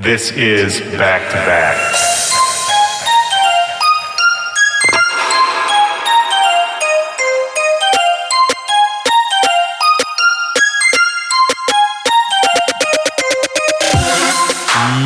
This is Back to Back.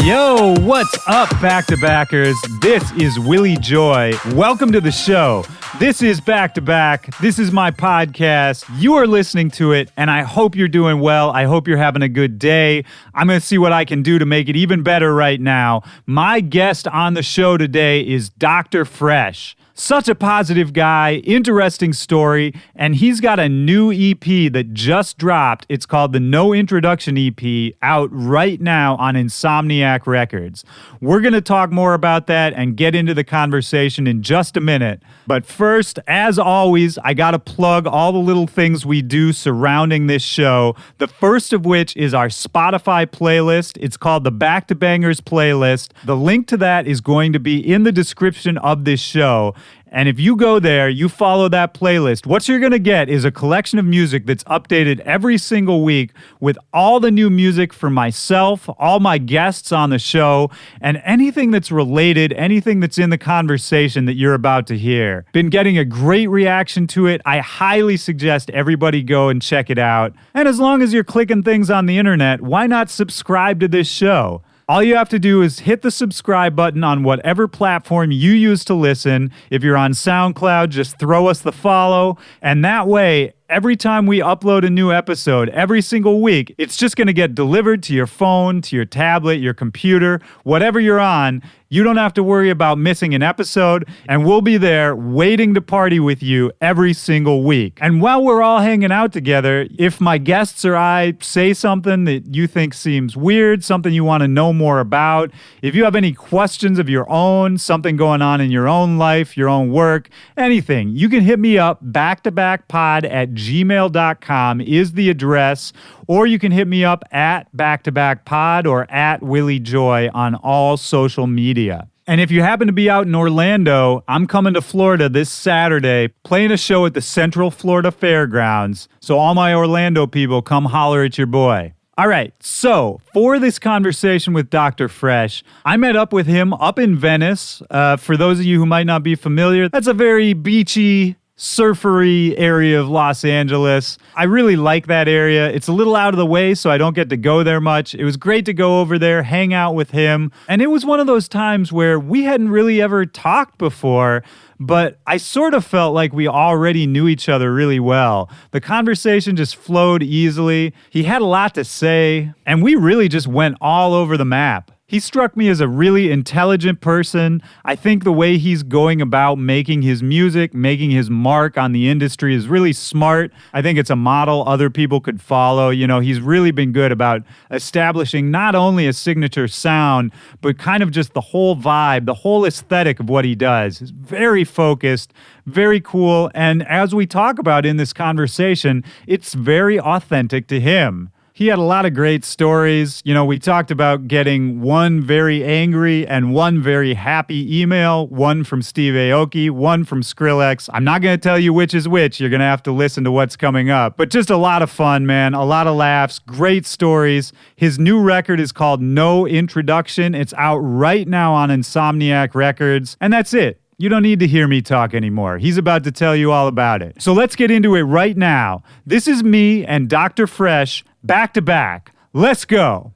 Yo, what's up, back-to-backers? This is Willie Joy. Welcome to the show. This is Back to Back. This is my podcast. You are listening to it, and I hope you're doing well. I hope you're having a good day. I'm going to see what I can do to make it even better right now. My guest on the show today is Dr. Fresch. Such a positive guy, interesting story, and he's got a new EP that just dropped. It's called the No Introduction EP, out right now on Insomniac Records. We're going to talk more about that and get into the conversation in just a minute. But first, as always, I got to plug all the little things we do surrounding this show. The first of which is our Spotify playlist. It's called the Back to Bangers playlist. The link to that is going to be in the description of this show. And if you go there, you follow that playlist, what you're going to get is a collection of music that's updated every single week with all the new music for myself, all my guests on the show, and anything that's related, anything that's in the conversation that you're about to hear. Been getting a great reaction to it. I highly suggest everybody go and check it out. And as long as you're clicking things on the internet, why not subscribe to this show? All you have to do is hit the subscribe button on whatever platform you use to listen. If you're on SoundCloud, just throw us the follow. And that way, every time we upload a new episode, every single week, it's just going to get delivered to your phone, to your tablet, your computer, whatever you're on. You don't have to worry about missing an episode, and we'll be there waiting to party with you every single week. And while we're all hanging out together, if my guests or I say something that you think seems weird, something you want to know more about, if you have any questions of your own, something going on in your own life, your own work, anything, you can hit me up. backtobackpod@gmail.com is the address, or you can hit me up at backtobackpod or at Willie Joy on all social media. And if you happen to be out in Orlando, I'm coming to Florida this Saturday, playing a show at the Central Florida Fairgrounds. So all my Orlando people, come holler at your boy. All right, so for this conversation with Dr. Fresch, I met up with him up in Venice. For those of you who might not be familiar, that's a very beachy, surfery area of Los Angeles. I really like that area. It's a little out of the way, so I don't get to go there much. It was great to go over there, hang out with him. And it was one of those times where we hadn't really ever talked before, but I sort of felt like we already knew each other really well. The conversation just flowed easily. He had a lot to say, and we really just went all over the map. He struck me as a really intelligent person. I think the way he's going about making his music, making his mark on the industry is really smart. I think it's a model other people could follow. You know, he's really been good about establishing not only a signature sound, but kind of just the whole vibe, the whole aesthetic of what he does. He's very focused, very cool. And as we talk about in this conversation, it's very authentic to him. He had a lot of great stories. You know, we talked about getting one very angry and one very happy email, one from Steve Aoki, one from Skrillex. I'm not going to tell you which is which. You're going to have to listen to what's coming up. But just a lot of fun, man. A lot of laughs, great stories. His new record is called No Introduction. It's out right now on Insomniac Records. And that's it. You don't need to hear me talk anymore. He's about to tell you all about it. So let's get into it right now. This is me and Dr. Fresch, back to back. Let's go.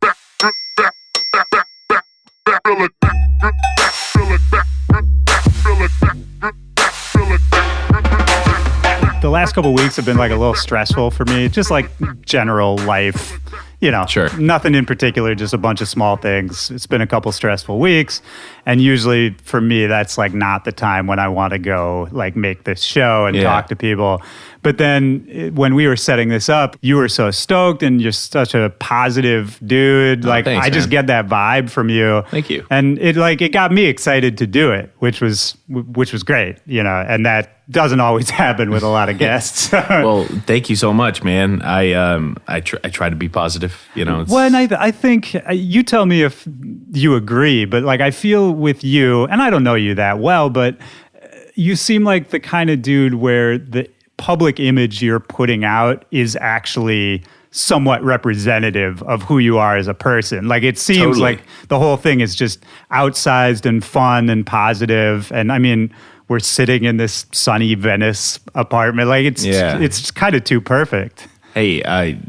The last couple of weeks have been like a little stressful for me, just like general life. You know, sure. Nothing in particular, just a bunch of small things. It's been a couple stressful weeks. And usually for me, that's like not the time when I want to go like make this show and talk to people. But then when we were setting this up, you were so stoked and you're such a positive dude. Like thanks, I just get that vibe from you. Thank you. And it got me excited to do it, which was great, you know, and that doesn't always happen with a lot of guests. Well, thank you so much, man. I try to be positive, you know. Well, and I think you tell me if you agree, but like I feel with you, and I don't know you that well, but you seem like the kind of dude where the public image you're putting out is actually somewhat representative of who you are as a person. Like it seems Totally. like the whole thing is just outsized and fun and positive. And I mean, we're sitting in this sunny Venice apartment. Like it's kind of too perfect. Hey,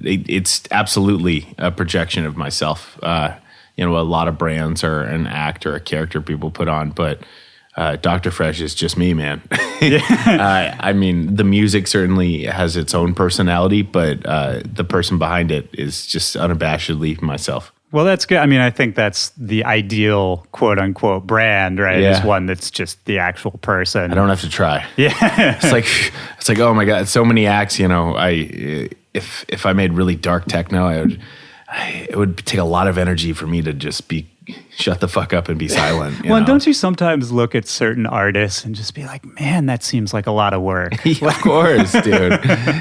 it's absolutely a projection of myself. A lot of brands are an act or a character people put on, but Dr. Fresch is just me, man. I mean, the music certainly has its own personality, but the person behind it is just unabashedly myself. Well, that's good. I mean, I think that's the ideal quote unquote brand, right? Yeah. Is one that's just the actual person. I don't have to try. Yeah. It's like, oh my God, so many acts, if I made really dark techno, it would take a lot of energy for me to just shut the fuck up and be silent. Well, and don't you sometimes look at certain artists and just be like, man, that seems like a lot of work? Yeah, of course, dude.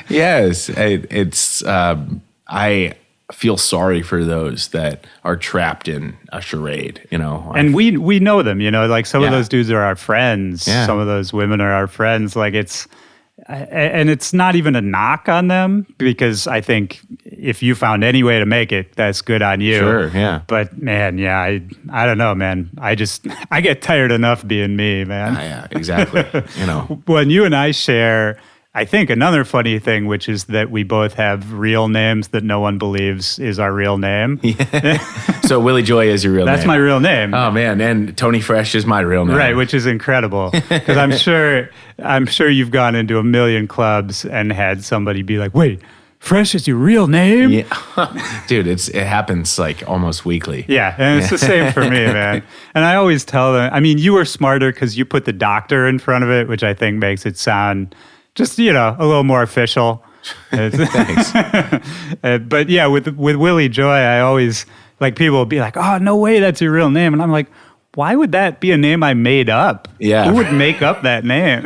Yes. I feel sorry for those that are trapped in a charade, And we know them, like some of those dudes are our friends. Yeah. Some of those women are our friends. Like and it's not even a knock on them, because I think if you found any way to make it, that's good on you. Sure, yeah. But man, I don't know, man. I get tired enough being me, man. Yeah, exactly. When you and I share, I think another funny thing, which is that we both have real names that no one believes is our real name. Yeah. So Willie Joy is your real name. That's my real name. Oh man, and Tony Fresch is my real name. Right, which is incredible. Because I'm sure you've gone into a million clubs and had somebody be like, "Wait, Fresch is your real name?" Yeah. Dude, it happens like almost weekly. Yeah, and it's the same for me, man. And I always tell them, I mean, you were smarter because you put the doctor in front of it, which I think makes it sound just, a little more official. Thanks. But yeah, with Willie Joy, I always, like, people will be like, "Oh, no way, that's your real name." And I'm like, why would that be a name I made up? Yeah. Who would make up that name?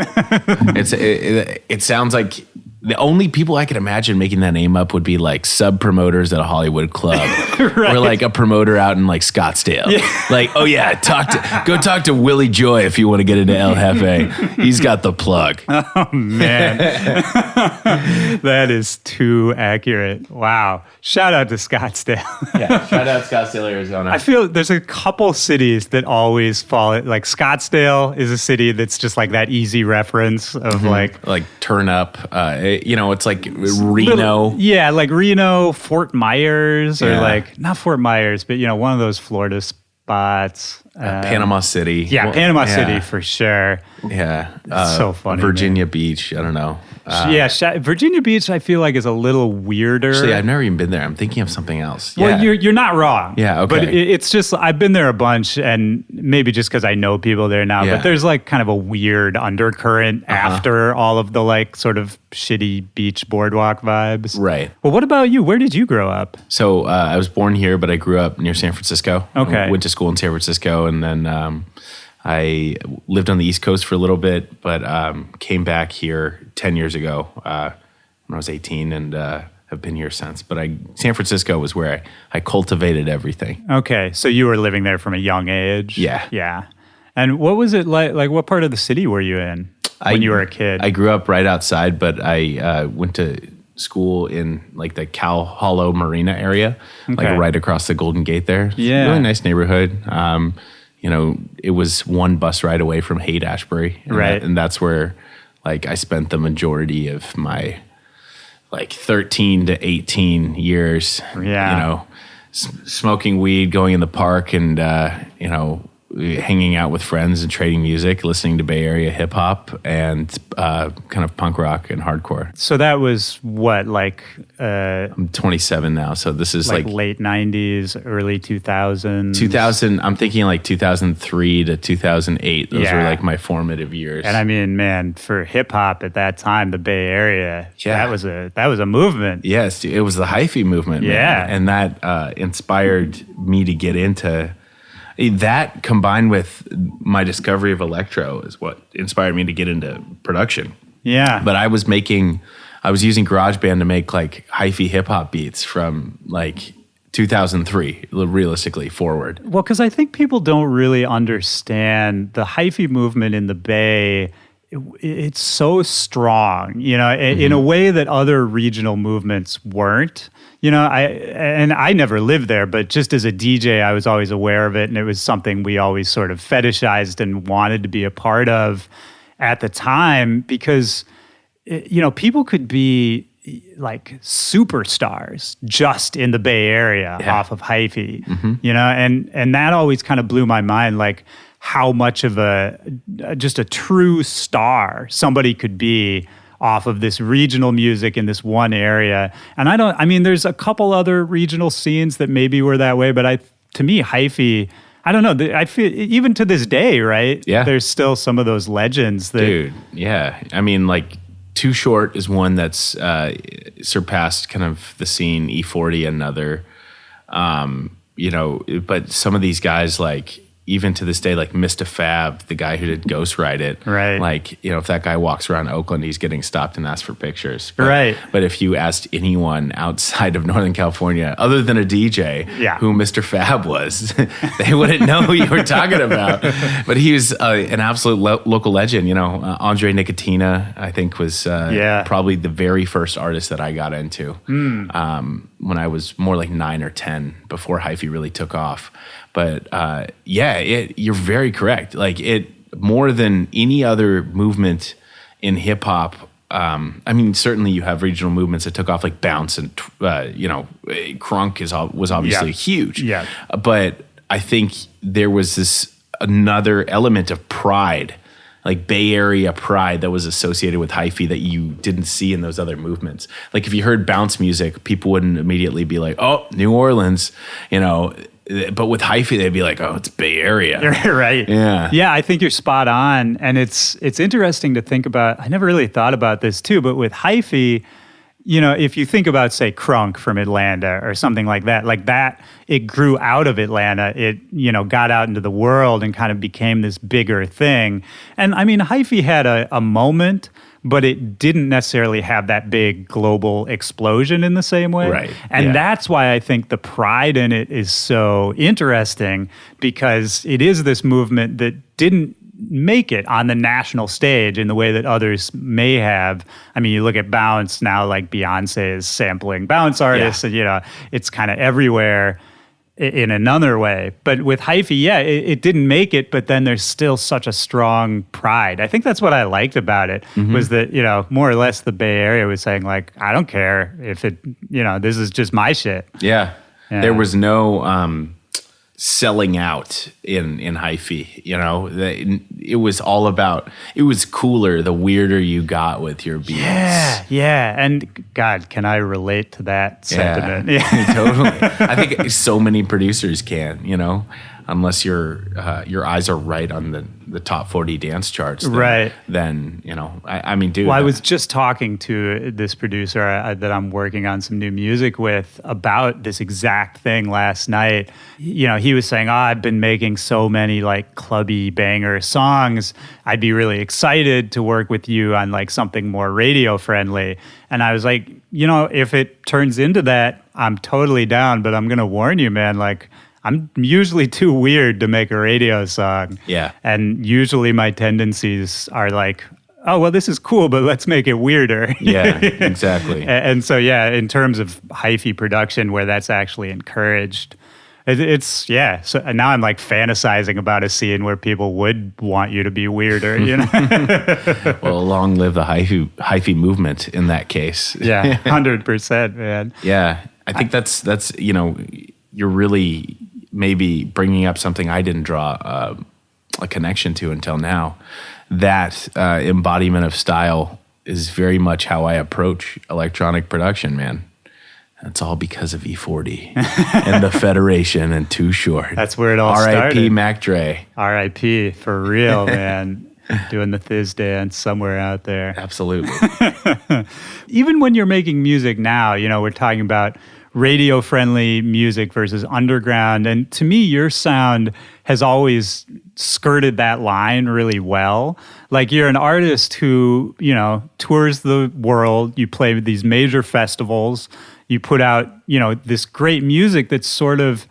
It sounds like the only people I could imagine making that name up would be like sub promoters at a Hollywood club, Right. or like a promoter out in like Scottsdale. Yeah. Like, oh yeah, go talk to Willie Joy if you want to get into El Jefe. He's got the plug. Oh man, that is too accurate. Wow! Shout out to Scottsdale. Yeah, shout out Scottsdale, Arizona. I feel there's a couple cities that always fall. Like Scottsdale is a city that's just like that easy reference of like turn up. It's like Reno. like Reno, Fort Myers, or Yeah. like not Fort Myers, but one of those Florida spots. Panama City. Yeah, Well, Panama yeah. City for sure. Yeah. It's so funny, Virginia Beach. I don't know. Virginia Beach, I feel like, is a little weirder. Actually, I've never even been there. I'm thinking of something else. Well, Yeah. you're not wrong. Yeah, okay. But it's just, I've been there a bunch, and maybe just because I know people there now, Yeah. but there's like kind of a weird undercurrent after all of the like sort of shitty beach boardwalk vibes. Right. Well, what about you? Where did you grow up? So I was born here, but I grew up near San Francisco. Okay. I went to school in San Francisco, and then I lived on the East Coast for a little bit, but came back here 10 years ago when I was 18, and have been here since. But San Francisco was where I cultivated everything. Okay, so you were living there from a young age. Yeah. Yeah. And what was it like? Like, what part of the city were you in when you were a kid? I grew up right outside, but I went to school in like the Cow Hollow Marina area, like right across the Golden Gate there. Yeah. Really nice neighborhood. It was one bus ride away from Haight-Ashbury. Right. And that's where like I spent the majority of my like 13 to 18 years, Yeah. Smoking weed, going in the park, and, hanging out with friends and trading music, listening to Bay Area hip hop and kind of punk rock and hardcore. So that was what, like I'm 27 now, so this is like late 90s, early 2000s? 2000. I'm thinking like 2003 to 2008. Those were like my formative years. And I mean, man, for hip hop at that time, the Bay Area, that was a movement. Yes, it was the hyphy movement. Yeah. Man. And that inspired me to get into that, combined with my discovery of electro, is what inspired me to get into production. Yeah. But I was using GarageBand to make like hyphy hip hop beats from like 2003, realistically forward. Well, because I think people don't really understand the hyphy movement in the Bay it's so strong, you know, in a way that other regional movements weren't. You know, I never lived there, but just as a DJ, I was always aware of it, and it was something we always sort of fetishized and wanted to be a part of at the time, because, you know, people could be like superstars just in the Bay Area off of hyphy, you know, and that always kind of blew my mind, like how much of just a true star somebody could be off of this regional music in this one area. And I mean, there's a couple other regional scenes that maybe were that way, but to me, hyphy, I don't know, I feel even to this day, right? Yeah. There's still some of those legends that... Dude, yeah. I mean, like, Too Short is one that's surpassed kind of the scene, E40 another. You know, but some of these guys, like, even to this day, like Mr. Fab, the guy who did Ghost Ride It. Right. Like, you know, if that guy walks around Oakland, he's getting stopped and asked for pictures. But, right. But if you asked anyone outside of Northern California, other than a DJ, who Mr. Fab was, they wouldn't know who you were talking about. But he was an absolute local legend. You know, Andre Nicotina, I think, was probably the very first artist that I got into when I was more like 9 or 10, before hyphy really took off. But you're very correct. Like, it more than any other movement in hip hop. I mean, certainly you have regional movements that took off, like bounce and you know, crunk was obviously huge. Yeah. But I think there was this another element of pride, like Bay Area pride, that was associated with hyphy that you didn't see in those other movements. Like, if you heard bounce music, people wouldn't immediately be like, "Oh, New Orleans," you know. But with hyphy, they'd be like, "Oh, it's Bay Area." Right. Yeah. Yeah, I think you're spot on. And it's interesting to think about. I never really thought about this too, but with hyphy, you know, if you think about, say, crunk from Atlanta or something like that, it grew out of Atlanta. It, you know, got out into the world and kind of became this bigger thing. And I mean, hyphy had a moment, but it didn't necessarily have that big global explosion in the same way. Right. And that's why I think the pride in it is so interesting, because it is this movement that didn't make it on the national stage in the way that others may have. I mean, you look at bounce now, like Beyonce is sampling bounce artists, and, you know, it's kind of everywhere in another way. But with hyphy, it didn't make it, but then there's still such a strong pride. I think that's what I liked about it, was that, you know, more or less the Bay Area was saying, like, I don't care if it, you know, this is just my shit. Yeah. There was no selling out in hyphy, you know. It was all about, it was cooler the weirder you got with your beats. Yeah. And God, can I relate to that sentiment? Yeah. Totally. I think so many producers can, you know, unless your eyes are right on the top 40 dance charts. Then, you know, I mean, dude. Well, I was just talking to this producer that I'm working on some new music with about this exact thing last night. You know, he was saying, I've been making so many like clubby banger songs. I'd be really excited to work with you on like something more radio friendly. And I was like, you know, if it turns into that, I'm totally down, but I'm going to warn you, man, like, I'm usually too weird to make a radio song. Yeah. And usually my tendencies are like, oh, well, this is cool, but let's make it weirder. Yeah, exactly. And so, yeah, in terms of hyphy production where that's actually encouraged, it's so now I'm like fantasizing about a scene where people would want you to be weirder, you know? Well, long live the hyphy movement in that case. Yeah, 100%, man. Yeah, I think that's you know, you're really maybe bringing up something I didn't draw a connection to until now. That embodiment of style is very much how I approach electronic production, man. That's all because of E40 and the Federation and Too Short. That's where it all started. R.I.P. Mac Dre. R.I.P. for real, man. Doing the Fizz dance somewhere out there. Absolutely. Even when you're making music now, you know, we're talking about radio-friendly music versus underground. And to me, your sound has always skirted that line really well. Like, you're an artist who, you know, tours the world. You play these major festivals. You put out, you know, this great music that's sort of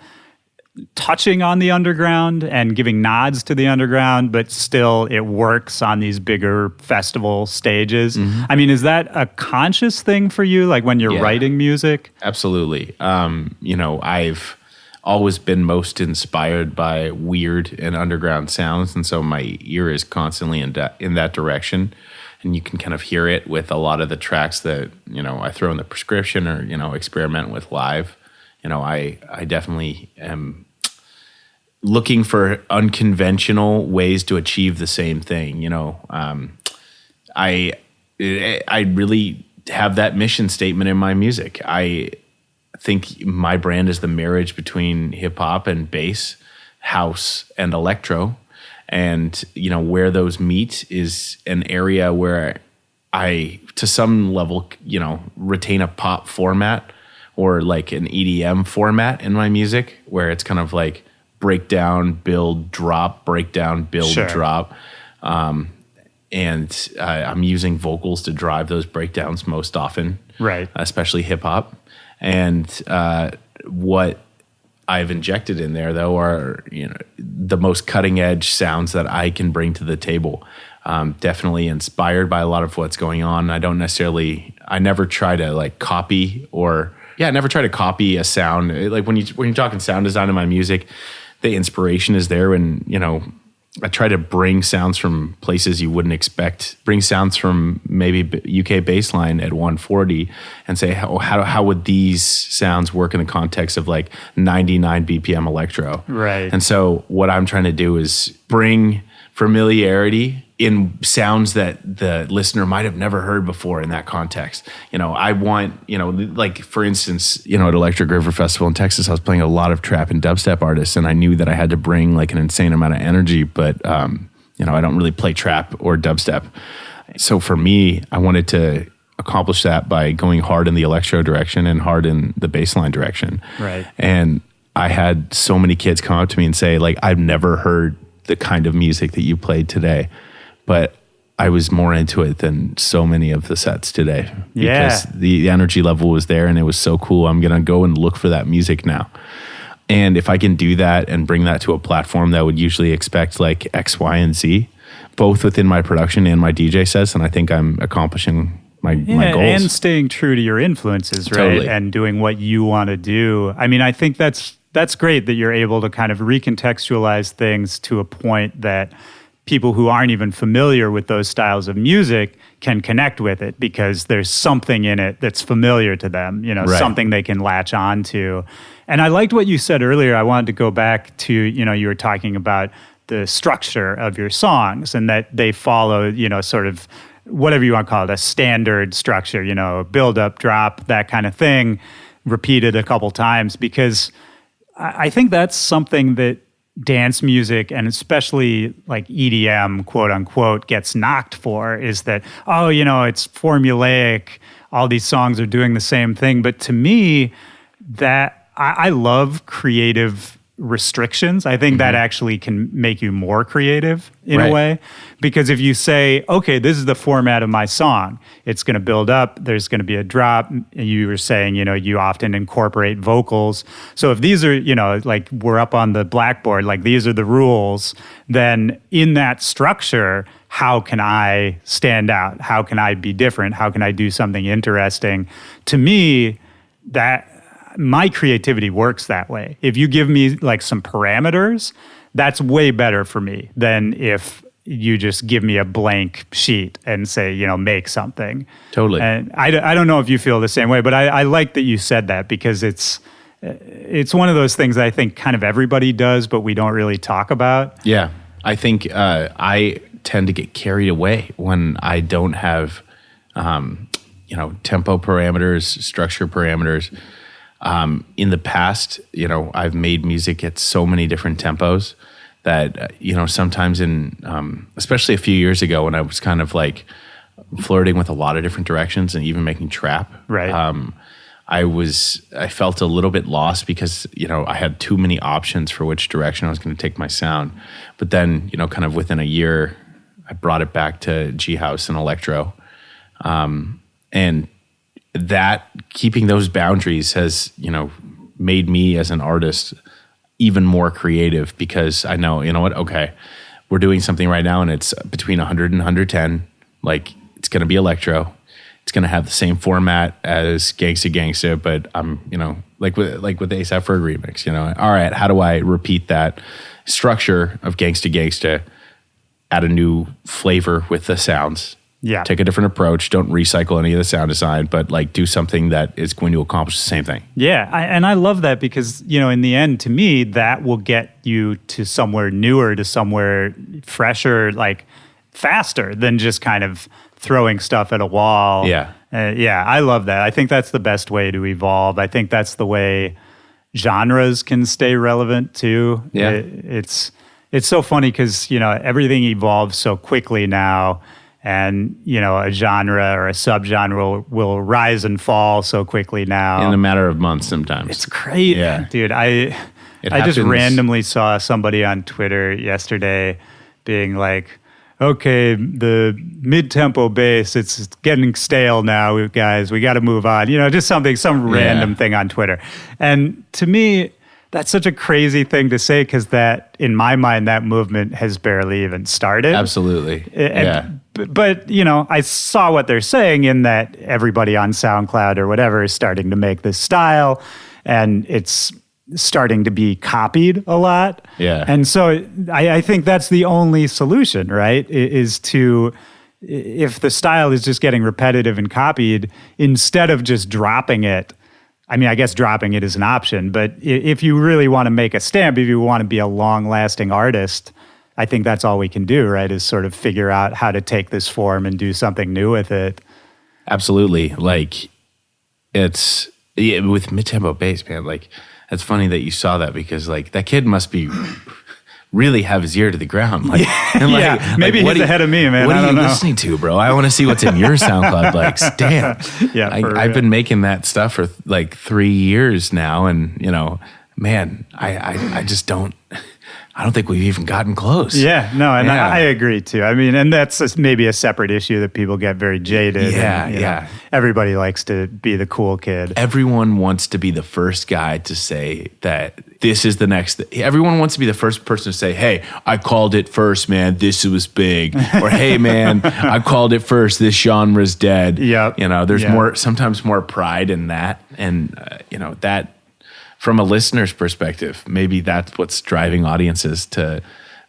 touching on the underground and giving nods to the underground, but still it works on these bigger festival stages. I mean, is that a conscious thing for you, like when you're writing music? Absolutely. I've always been most inspired by weird and underground sounds, and so my ear is constantly in that direction. And you can kind of hear it with a lot of the tracks that, I throw in the prescription or, experiment with live. I definitely am looking for unconventional ways to achieve the same thing. I really have that mission statement in my music. I think my brand is the marriage between hip hop and bass, house and electro. And, where those meet is an area where I, to some level, retain a pop format or like an EDM format in my music, where it's kind of like breakdown, build, drop, breakdown, build, drop. And I'm using vocals to drive those breakdowns most often, right? Especially hip hop. And what I've injected in there, though, are the most cutting edge sounds that I can bring to the table. Definitely inspired by a lot of what's going on. I never try to copy a sound. Like when you're talking sound design in my music, the inspiration is there, and I try to bring sounds from places you wouldn't expect. Bring sounds from maybe UK bassline at 140 and say, how would these sounds work in the context of 99 BPM electro? Right. And so what I'm trying to do is bring familiarity in sounds that the listener might have never heard before in that context. I want, for instance, at Electric River Festival in Texas, I was playing a lot of trap and dubstep artists, and I knew that I had to bring an insane amount of energy, but, I don't really play trap or dubstep. So for me, I wanted to accomplish that by going hard in the electro direction and hard in the bassline direction. Right. And I had so many kids come up to me and say, I've never heard the kind of music that you played today, but I was more into it than so many of the sets today because the energy level was there and it was so cool. I'm going to go and look for that music now. And if I can do that and bring that to a platform that would usually expect X, Y, and Z, both within my production and my DJ sets, and I think I'm accomplishing my goals. And staying true to your influences, right? Totally. And doing what you want to do. I mean, I think that's great that you're able to kind of recontextualize things to a point that people who aren't even familiar with those styles of music can connect with it because there's something in it that's familiar to them, Right. something they can latch on to. And I liked what you said earlier. I wanted to go back to, you were talking about the structure of your songs and that they follow, sort of whatever you want to call it, a standard structure, build up, drop, that kind of thing, repeated a couple times, because I think that's something that dance music and especially EDM, quote unquote, gets knocked for, is that, it's formulaic. All these songs are doing the same thing. But to me, that I love creative restrictions. I think that actually can make you more creative in a way. Because if you say, okay, this is the format of my song, it's going to build up, there's going to be a drop. You were saying, you often incorporate vocals. So if these are, we're up on the blackboard, these are the rules, then in that structure, how can I stand out? How can I be different? How can I do something interesting? To me, that my creativity works that way. If you give me some parameters, that's way better for me than if you just give me a blank sheet and say, make something. Totally. And I don't know if you feel the same way, but I like that you said that because it's one of those things that I think kind of everybody does, but we don't really talk about. Yeah. I think I tend to get carried away when I don't have, tempo parameters, structure parameters. In the past, I've made music at so many different tempos that, sometimes especially a few years ago when I was kind of flirting with a lot of different directions and even making trap. Right. I felt a little bit lost because, I had too many options for which direction I was going to take my sound. But then, kind of within a year, I brought it back to G House and electro. And that keeping those boundaries has, made me as an artist even more creative because I know, you know what? Okay, we're doing something right now and it's between 100 and 110. Like, it's going to be electro. It's going to have the same format as Gangsta Gangsta, but I'm, you know, like with the A$AP Ferg remix, you know, all right, how do I repeat that structure of Gangsta Gangsta, add a new flavor with the sounds? Yeah. Take a different approach. Don't recycle any of the sound design, but like do something that is going to accomplish the same thing. Yeah. And I love that because, you know, in the end, to me, that will get you to somewhere newer, to somewhere fresher, like faster than just kind of throwing stuff at a wall. Yeah. Yeah. I love that. I think that's the best way to evolve. I think that's the way genres can stay relevant too. Yeah. It's so funny because, you know, everything evolves so quickly now. And, you know, a genre or a subgenre will rise and fall so quickly now. In a matter of months sometimes. It's crazy. Yeah. Dude, I just randomly saw somebody on Twitter yesterday being like, okay, the mid-tempo bass, it's getting stale now, guys. We got to move on. You know, just some random thing on Twitter. And to me, that's such a crazy thing to say because that, in my mind, that movement has barely even started. Absolutely. But, you know, I saw what they're saying in that everybody on SoundCloud or whatever is starting to make this style and it's starting to be copied a lot. Yeah. And so I think that's the only solution, right? Is to, if the style is just getting repetitive and copied, instead of just dropping it, I mean, I guess dropping it is an option, but if you really want to make a stamp, if you want to be a long-lasting artist, I think that's all we can do, right, is sort of figure out how to take this form and do something new with it. Absolutely. Like, it's, with mid-tempo bass, man, like, it's funny that you saw that because, like, that kid must be really have his ear to the ground. Like, and like, yeah, maybe he's ahead of me, man. What are you know. listening to, bro? I want to see what's in your SoundCloud likes. Damn. Yeah, I've been making that stuff for like 3 years now, and you know, man, I just don't. I don't think we've even gotten close. Yeah, no, and I agree too. I mean, and that's maybe a separate issue that people get very jaded. Yeah, and, know, everybody likes to be the cool kid. Everyone wants to be the first guy to say that this is the next. Everyone wants to be the first person to say, "Hey, I called it first, man. This was big," or "Hey, man, I called it first. This genre's dead." Yep. You know, there's sometimes more pride in that, and you know that. From a listener's perspective, maybe that's what's driving audiences to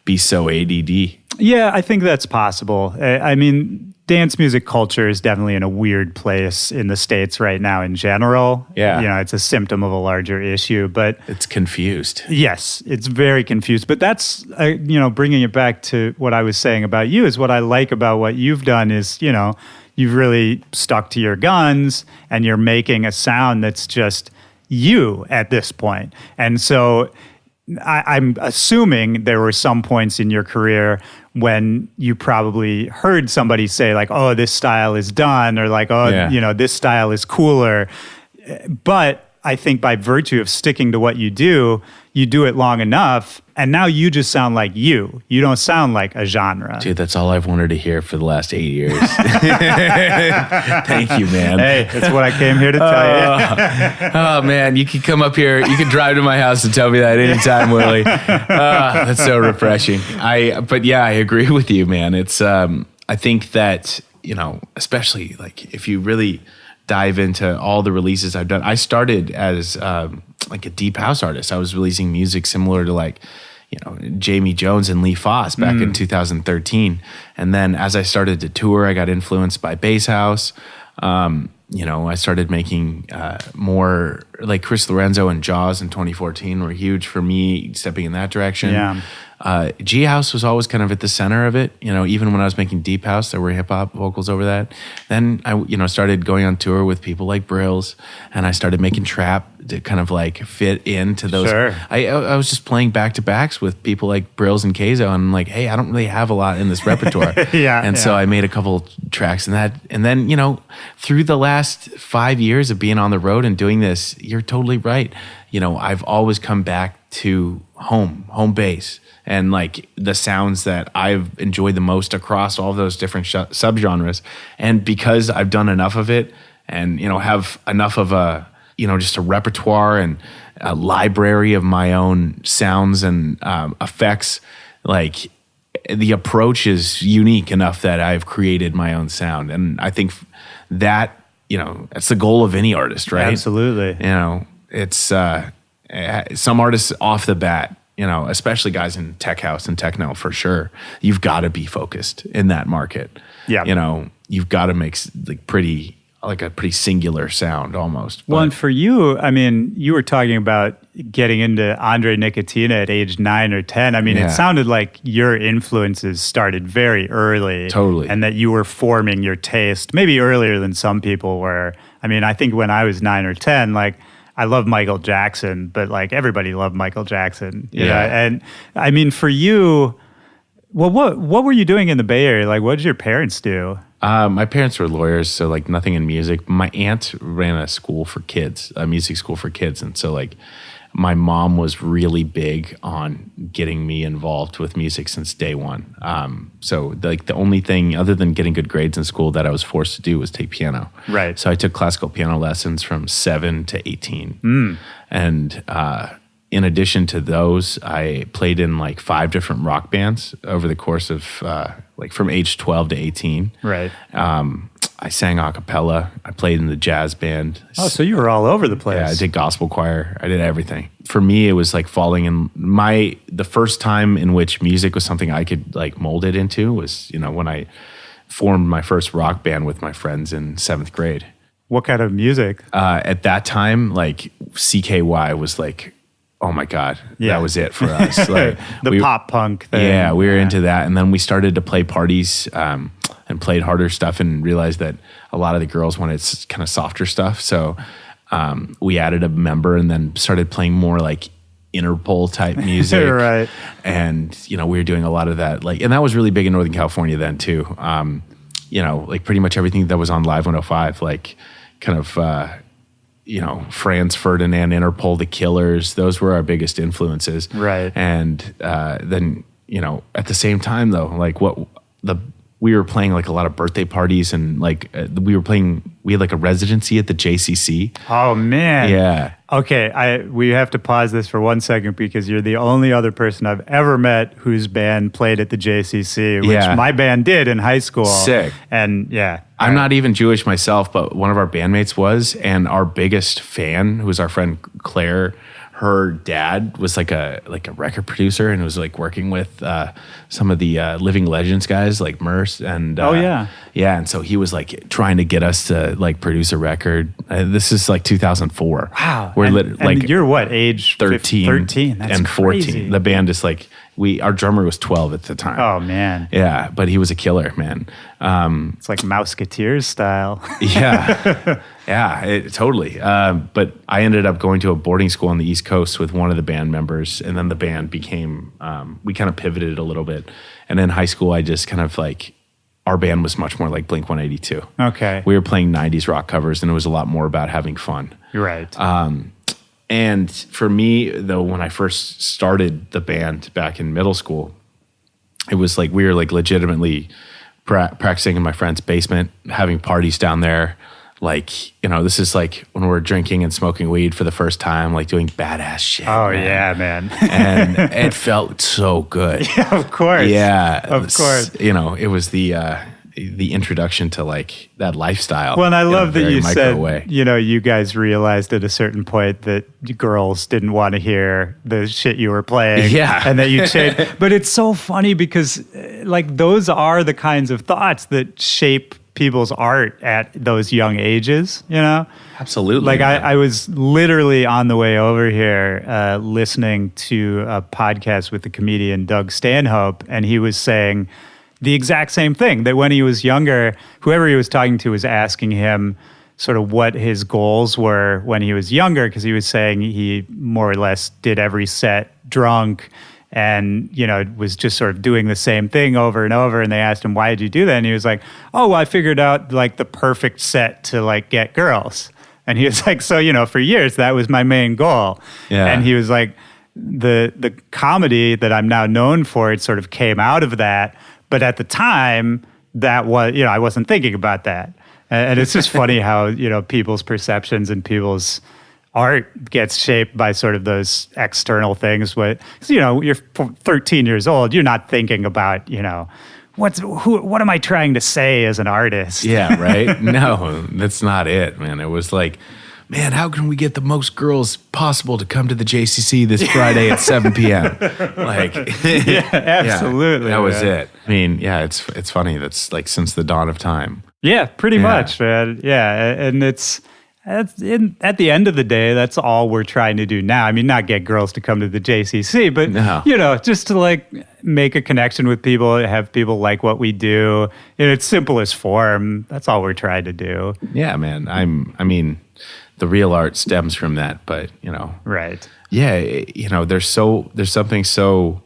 be so ADD. Yeah, I think that's possible. I mean, dance music culture is definitely in a weird place in the States right now in general. Yeah. You know, it's a symptom of a larger issue, but... It's confused. Yes, it's very confused. But that's, you know, bringing it back to what I was saying about you is what I like about what you've done is, you know, you've really stuck to your guns and you're making a sound that's just... you at this point. And so I'm assuming there were some points in your career when you probably heard somebody say like, oh, this style is done, or like, oh, you know, this style is cooler. But I think by virtue of sticking to what you do it long enough, and now you just sound like you. You don't sound like a genre. Dude, that's all I've wanted to hear for the last 8 years. Thank you, man. Hey, that's what I came here to tell you. Oh, man, you can come up here. You can drive to my house and tell me that anytime, Willie. That's so refreshing. But yeah, I agree with you, man. It's, I think that, you know, especially like if you really dive into all the releases I've done. I started as like a deep house artist. I was releasing music similar to like, you know, Jamie Jones and Lee Foss back in 2013. And then as I started to tour, I got influenced by bass house. You know, I started making more like Chris Lorenzo and Jaws in 2014 were huge for me stepping in that direction. Yeah. G House was always kind of at the center of it. You know, even when I was making deep house, there were hip hop vocals over that. Then I, you know, started going on tour with people like Brills, and I started making trap to kind of like fit into those. Sure. I was just playing back to backs with people like Brills and Keizo, and I'm like, hey, I don't really have a lot in this repertoire. So I made a couple tracks in that, and then you know, through the last 5 years of being on the road and doing this, you're totally right. You know, I've always come back to home base. And like the sounds that I've enjoyed the most across all those different subgenres. And because I've done enough of it and, you know, have enough of a just a repertoire and a library of my own sounds and effects. Like the approach is unique enough that I've created my own sound. And I think that, that's the goal of any artist, right? Absolutely. It's some artists off the bat, especially guys in tech house and techno for sure, you've got to be focused in that market. Yeah. You've got to make a pretty singular sound almost. Well, and for you, I mean, you were talking about getting into Andre Nicotina at age 9 or 10. I mean, It sounded like your influences started very early. Totally. And that you were forming your taste maybe earlier than some people were. I mean, I think when I was 9 or 10, like, I love Michael Jackson, but like everybody loved Michael Jackson. You know? And I mean, for you, well, what were you doing in the Bay Area? Like, what did your parents do? My parents were lawyers, so like nothing in music. My aunt ran a school for kids, a music school for kids. And so like my mom was really big on getting me involved with music since day one. So like the only thing other than getting good grades in school that I was forced to do was take piano. Right. So I took classical piano lessons from 7 to 18. And in addition to those, I played in like 5 different rock bands over the course of like from age 12 to 18. Right. I sang a cappella. I played in the jazz band. Oh, so you were all over the place. Yeah, I did gospel choir. I did everything. For me, it was like falling in the first time in which music was something I could like mold it into was, when I formed my first rock band with my friends in 7th grade. What kind of music? At that time, like CKY was like, oh my God, that was it for us. Like pop punk thing. Yeah, we were into that. And then we started to play parties and played harder stuff and realized that a lot of the girls wanted kind of softer stuff. So we added a member and then started playing more like Interpol type music. Right. And, we were doing a lot of that. And that was really big in Northern California then too. Like pretty much everything that was on Live 105, like kind of... Franz Ferdinand, Interpol, The Killers, those were our biggest influences. Right. And then, at the same time though, like we were playing like a lot of birthday parties and like we had like a residency at the JCC. Oh man. Yeah. Okay, we have to pause this for 1 second because you're the only other person I've ever met whose band played at the JCC, which my band did in high school. Sick. And I'm not even Jewish myself, but one of our bandmates was, and our biggest fan, who was our friend Claire, her dad was like a record producer and was like working with some of the Living Legends guys like Merce and and so he was like trying to get us to like produce a record. This is like 2004. Wow. We're and you're what, age 13 13? That's and 14. Crazy. The band is like our drummer was 12 at the time. Oh man. Yeah, but he was a killer, man. It's like Mouseketeers style. Yeah. Yeah, totally. But I ended up going to a boarding school on the East Coast with one of the band members, and then the band became, we kind of pivoted a little bit. And in high school, I just kind of like, our band was much more like Blink-182. Okay. We were playing 90s rock covers, and it was a lot more about having fun. Right. And for me, though, when I first started the band back in middle school, it was like we were like legitimately practicing in my friend's basement, having parties down there. Like, this is like when we're drinking and smoking weed for the first time, like doing badass shit. Oh, man. Yeah, man. And it felt so good. Yeah, of course. Yeah. Of course. It was the introduction to like that lifestyle. Well, and I love that you said, way. You guys realized at a certain point that girls didn't want to hear the shit you were playing. Yeah. And that you changed. But it's so funny because like those are the kinds of thoughts that shape people's art at those young ages, Absolutely. Like I was literally on the way over here listening to a podcast with the comedian Doug Stanhope, and he was saying the exact same thing, that when he was younger, whoever he was talking to was asking him sort of what his goals were when he was younger, because he was saying he more or less did every set drunk and, was just sort of doing the same thing over and over. And they asked him, why did you do that? And he was like, oh, well, I figured out like the perfect set to like get girls. And he was like, so, for years, that was my main goal. Yeah. And he was like, the comedy that I'm now known for, it sort of came out of that. But at the time, that was, I wasn't thinking about that. And it's just funny how, people's perceptions and people's art gets shaped by sort of those external things. But, you're 13 years old, you're not thinking about, what am I trying to say as an artist? Yeah, right? No, that's not it, man. It was like, man, how can we get the most girls possible to come to the JCC this Friday at 7 p.m.? Like, yeah, absolutely. That was it. I mean, yeah, it's funny. That's like since the dawn of time. Yeah, pretty much, man. Yeah, and at the end of the day, that's all we're trying to do now. I mean, not get girls to come to the JCC, but, just to like make a connection with people, have people like what we do in its simplest form. That's all we're trying to do. Yeah, man. I mean, the real art stems from that, but, Right. Yeah, there's something so,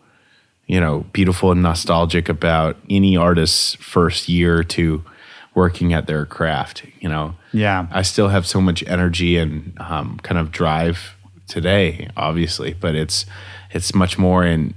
beautiful and nostalgic about any artist's first year or two working at their craft, Yeah. I still have so much energy and kind of drive today, obviously, but it's much more in,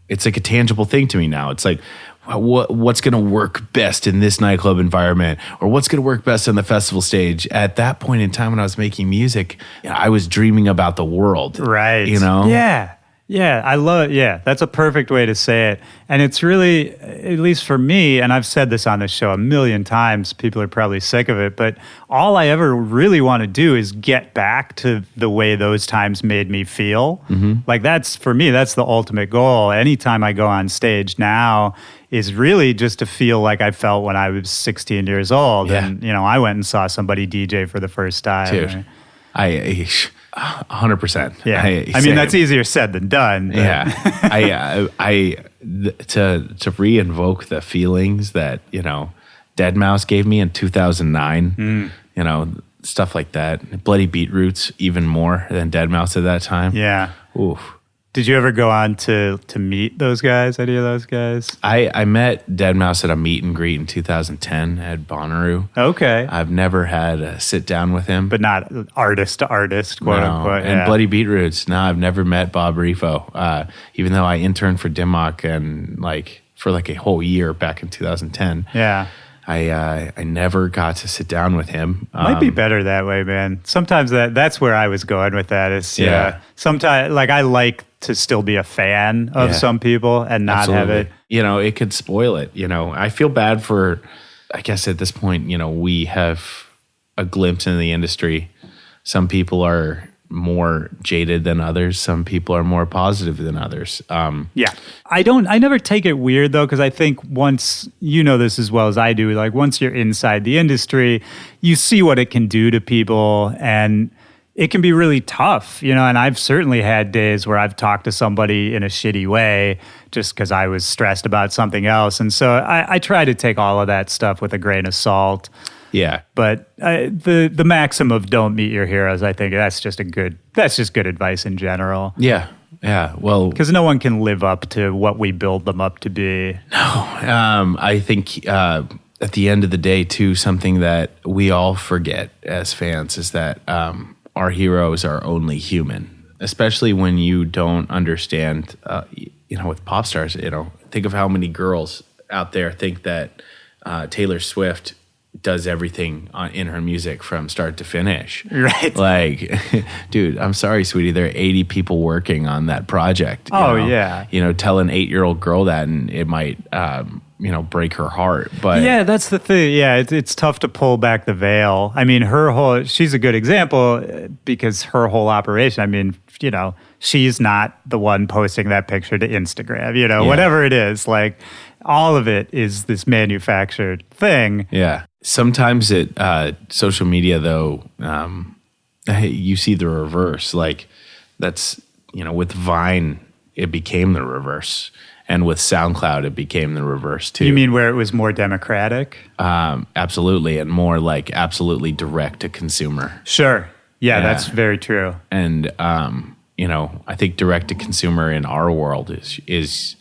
it's like a tangible thing to me now. It's like, what's going to work best in this nightclub environment, or what's going to work best on the festival stage? At that point in time when I was making music, I was dreaming about the world. Right. Yeah. Yeah, I love it. Yeah, that's a perfect way to say it. And it's really, at least for me, and I've said this on this show a million times, people are probably sick of it, but all I ever really want to do is get back to the way those times made me feel. Mm-hmm. Like for me, that's the ultimate goal. Anytime I go on stage now is really just to feel like I felt when I was 16 years old. Yeah. And, I went and saw somebody DJ for the first time. Dude, I 100%. Yeah, I mean that's easier said than done. But. Yeah, to re-invoke the feelings that Deadmau5 gave me in 2009. Stuff like that. Bloody Beetroots even more than Deadmau5 at that time. Yeah. Oof. Did you ever go on to meet those guys? Any of those guys? I met Deadmau5 at a meet and greet in 2010 at Bonnaroo. Okay. I've never had a sit down with him. But not artist to artist, quote unquote. And Bloody Beetroots, no, I've never met Bob Rifo. Even though I interned for Dimock and for a whole year back in 2010. Yeah. I never got to sit down with him. Might be better that way, man. Sometimes that's where I was going with that. Is sometimes I like to still be a fan of some people and not have it. It could spoil it. I feel bad for. I guess at this point, we have a glimpse into the industry. Some people are more jaded than others. Some people are more positive than others. Yeah. I never take it weird though, because I think once, this as well as I do, once you're inside the industry, you see what it can do to people, and it can be really tough, and I've certainly had days where I've talked to somebody in a shitty way just because I was stressed about something else. And so I try to take all of that stuff with a grain of salt. Yeah. But the maxim of don't meet your heroes, I think that's just good advice in general. Yeah. Yeah. Well, because no one can live up to what we build them up to be. No. I think at the end of the day, too, something that we all forget as fans is that our heroes are only human, especially when you don't understand, with pop stars, think of how many girls out there think that Taylor Swift does everything in her music from start to finish. Right. Dude, I'm sorry, sweetie. There are 80 people working on that project. Yeah. Tell an 8-year-old girl that and it might, break her heart. But yeah, that's the thing. Yeah, it's tough to pull back the veil. I mean, she's a good example because her whole operation, I mean, she's not the one posting that picture to Instagram, whatever it is, all of it is this manufactured thing. Yeah. Sometimes social media, though, you see the reverse. That's, with Vine, it became the reverse. And with SoundCloud, it became the reverse, too. You mean where it was more democratic? Absolutely. And more absolutely direct to consumer. Sure. Yeah, that's very true. And, I think direct to consumer in our world is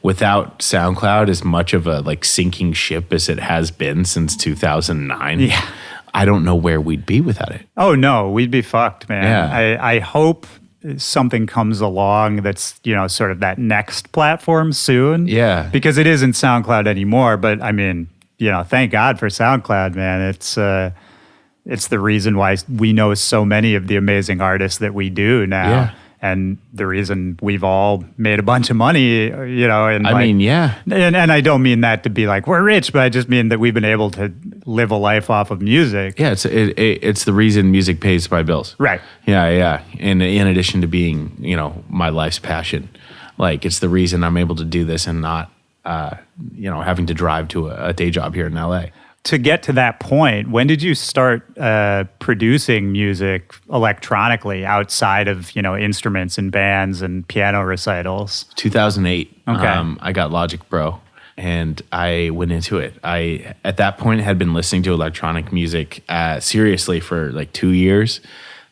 without SoundCloud as much of a sinking ship as it has been since 2009. Yeah. I don't know where we'd be without it. Oh, no, we'd be fucked, man. Yeah. I hope something comes along that's, sort of that next platform soon. Yeah. Because it isn't SoundCloud anymore. But I mean, thank God for SoundCloud, man. It's it's the reason why we know so many of the amazing artists that we do now. Yeah. And the reason we've all made a bunch of money, you know, and and I don't mean that to be like, we're rich, but I just mean that we've been able to live a life off of music. Yeah, it's the reason music pays my bills. Right. Yeah. And in addition to being, you know, my life's passion, like it's the reason I'm able to do this and not, you know, having to drive to a day job here in LA. To get to that point, when did you start producing music electronically outside of, you know, instruments and bands and piano recitals? 2008. Okay. I got Logic Pro and I went into it. I, at that point, had been listening to electronic music seriously for like 2 years.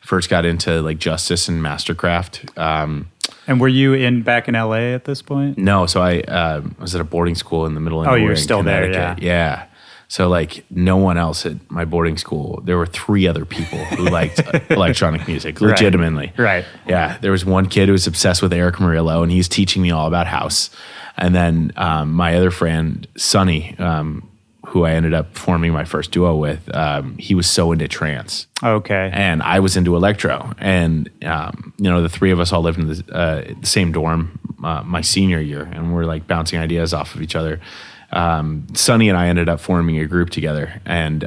First got into like Justice and Mastercraft. And were you back in LA at this point? No, so I was at a boarding school in the middle of nowhere. Oh, you were still there, Yeah. So like no one else at my boarding school. There were 3 other people who liked electronic music, legitimately. Right. Yeah. There was one kid who was obsessed with Eric Murillo, and he's teaching me all about house. And then my other friend, Sonny, who I ended up forming my first duo with, he was so into trance. Okay. And I was into electro. And, you know, the 3 of us all lived in the same dorm my senior year, and we're like bouncing ideas off of each other. Sonny and I ended up forming a group together, and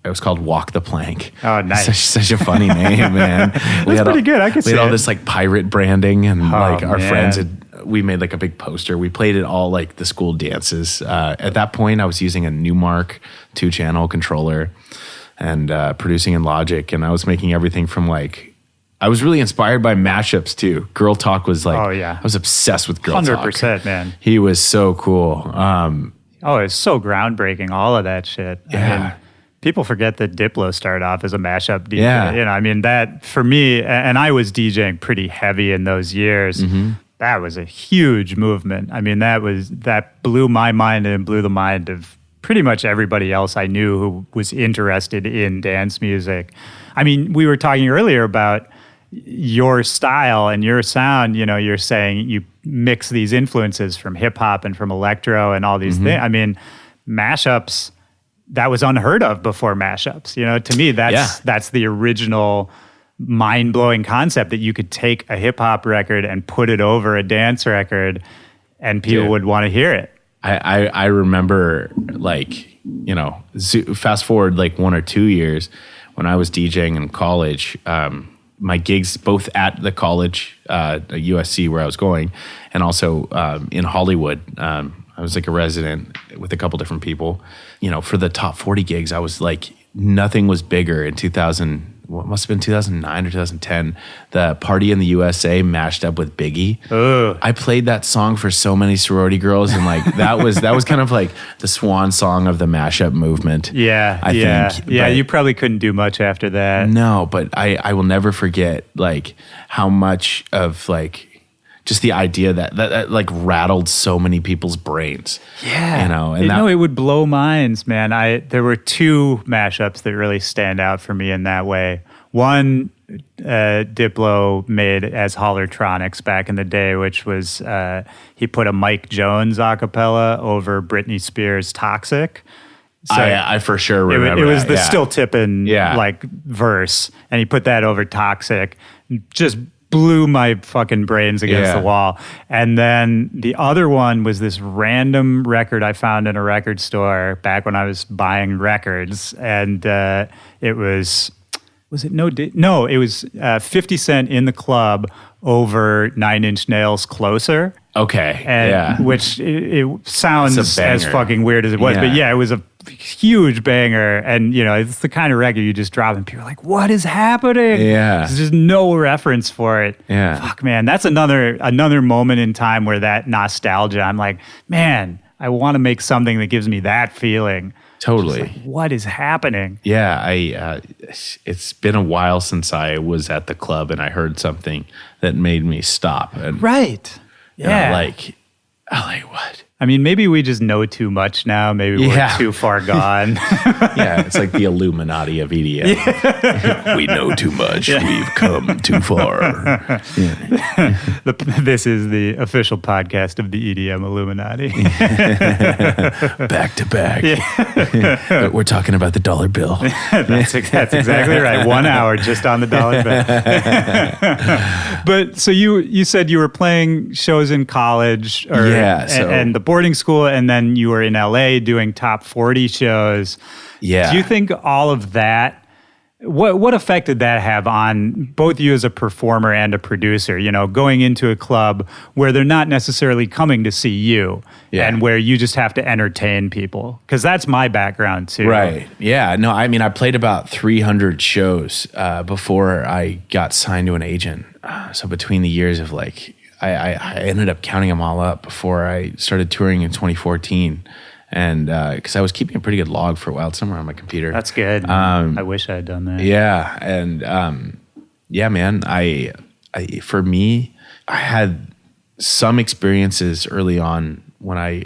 it was called Walk the Plank. Oh, nice. Such a funny name, man. That's pretty good. I could see We had all it. this like pirate branding, and like our man. friends we made like a big poster. We played it all like the school dances. At that point, I was using a Newmark 2-channel controller and producing in Logic, and I was making everything from like, I was really inspired by Mashups too. Girl Talk was like, I was obsessed with Girl Talk. 100%, man. He was so cool. It's so groundbreaking, all of that shit. Yeah. I mean, people forget that Diplo started off as a mashup DJ. Yeah. You know, I mean, that for me, and I was DJing pretty heavy in those years. Mm-hmm. That was a huge movement. I mean, that blew my mind and blew the mind of pretty much everybody else I knew who was interested in dance music. I mean, we were talking earlier about your style and your sound. You know, you're saying you mix these influences from hip hop and from electro and all these things. I mean, mashups, that was unheard of before mashups. You know, to me, that's the original mind-blowing concept, that you could take a hip hop record and put it over a dance record and people would want to hear it. I remember, like, you know, fast forward like 1 or 2 years when I was DJing in college. My gigs both at the college, USC, where I was going, and also in Hollywood. I was like a resident with a couple different people. You know, for the top 40 gigs, I was like, nothing was bigger in 2000. What must have been 2009 or 2010, the Party in the USA mashed up with Biggie. Ugh. I played that song for so many sorority girls, and like that was kind of like the swan song of the mashup movement. Yeah, I think. Yeah, But you probably couldn't do much after that. no, but I will never forget like how much of like just the idea that like rattled so many people's brains. Yeah. You know, and it would blow minds, man. There were 2 mashups that really stand out for me in that way. One, Diplo made as Hollertronics back in the day, which was he put a Mike Jones a cappella over Britney Spears' Toxic. So I for sure remember it was that, the yeah. still tipping like verse, and he put that over Toxic. Just blew my fucking brains against the wall. And then the other one was this random record I found in a record store back when I was buying records, and it was it no, it was 50 Cent in the Club over 9 Inch Nails Closer. Okay, And which it sounds It's a as banger. fucking weird as it was, Yeah. but yeah, it was a huge banger. And you know, it's the kind of record you just drop and people are like, what is happening? Yeah. There's just no reference for it. Yeah. Fuck, man, that's another moment in time where that nostalgia, I'm like, man, I want to make something that gives me that feeling. Totally. Just like, what is happening? Yeah, it's been a while since I was at the club and I heard something that made me stop. And, Right. and Yeah. I'm like, what? I mean, maybe we just know too much now. Maybe we're too far gone. Yeah, it's like the Illuminati of EDM. Yeah. We know too much. Yeah. We've come too far. Yeah. This is the official podcast of the EDM Illuminati. Back to back. Yeah. We're talking about the dollar bill. That's exactly right. 1 hour just on the dollar bill. But so you said you were playing shows in college and the boarding school, and then you were in LA doing top 40 shows. Yeah. Do you think all of that, what effect did that have on both you as a performer and a producer? You know, going into a club where they're not necessarily coming to see you and where you just have to entertain people. Because that's my background too. Right. Yeah. No, I mean, I played about 300 shows before I got signed to an agent. So between the years of like, I ended up counting them all up before I started touring in 2014. And because I was keeping a pretty good log for a while, somewhere on my computer. That's good. I wish I had done that. Yeah. And man, I for me, I had some experiences early on when I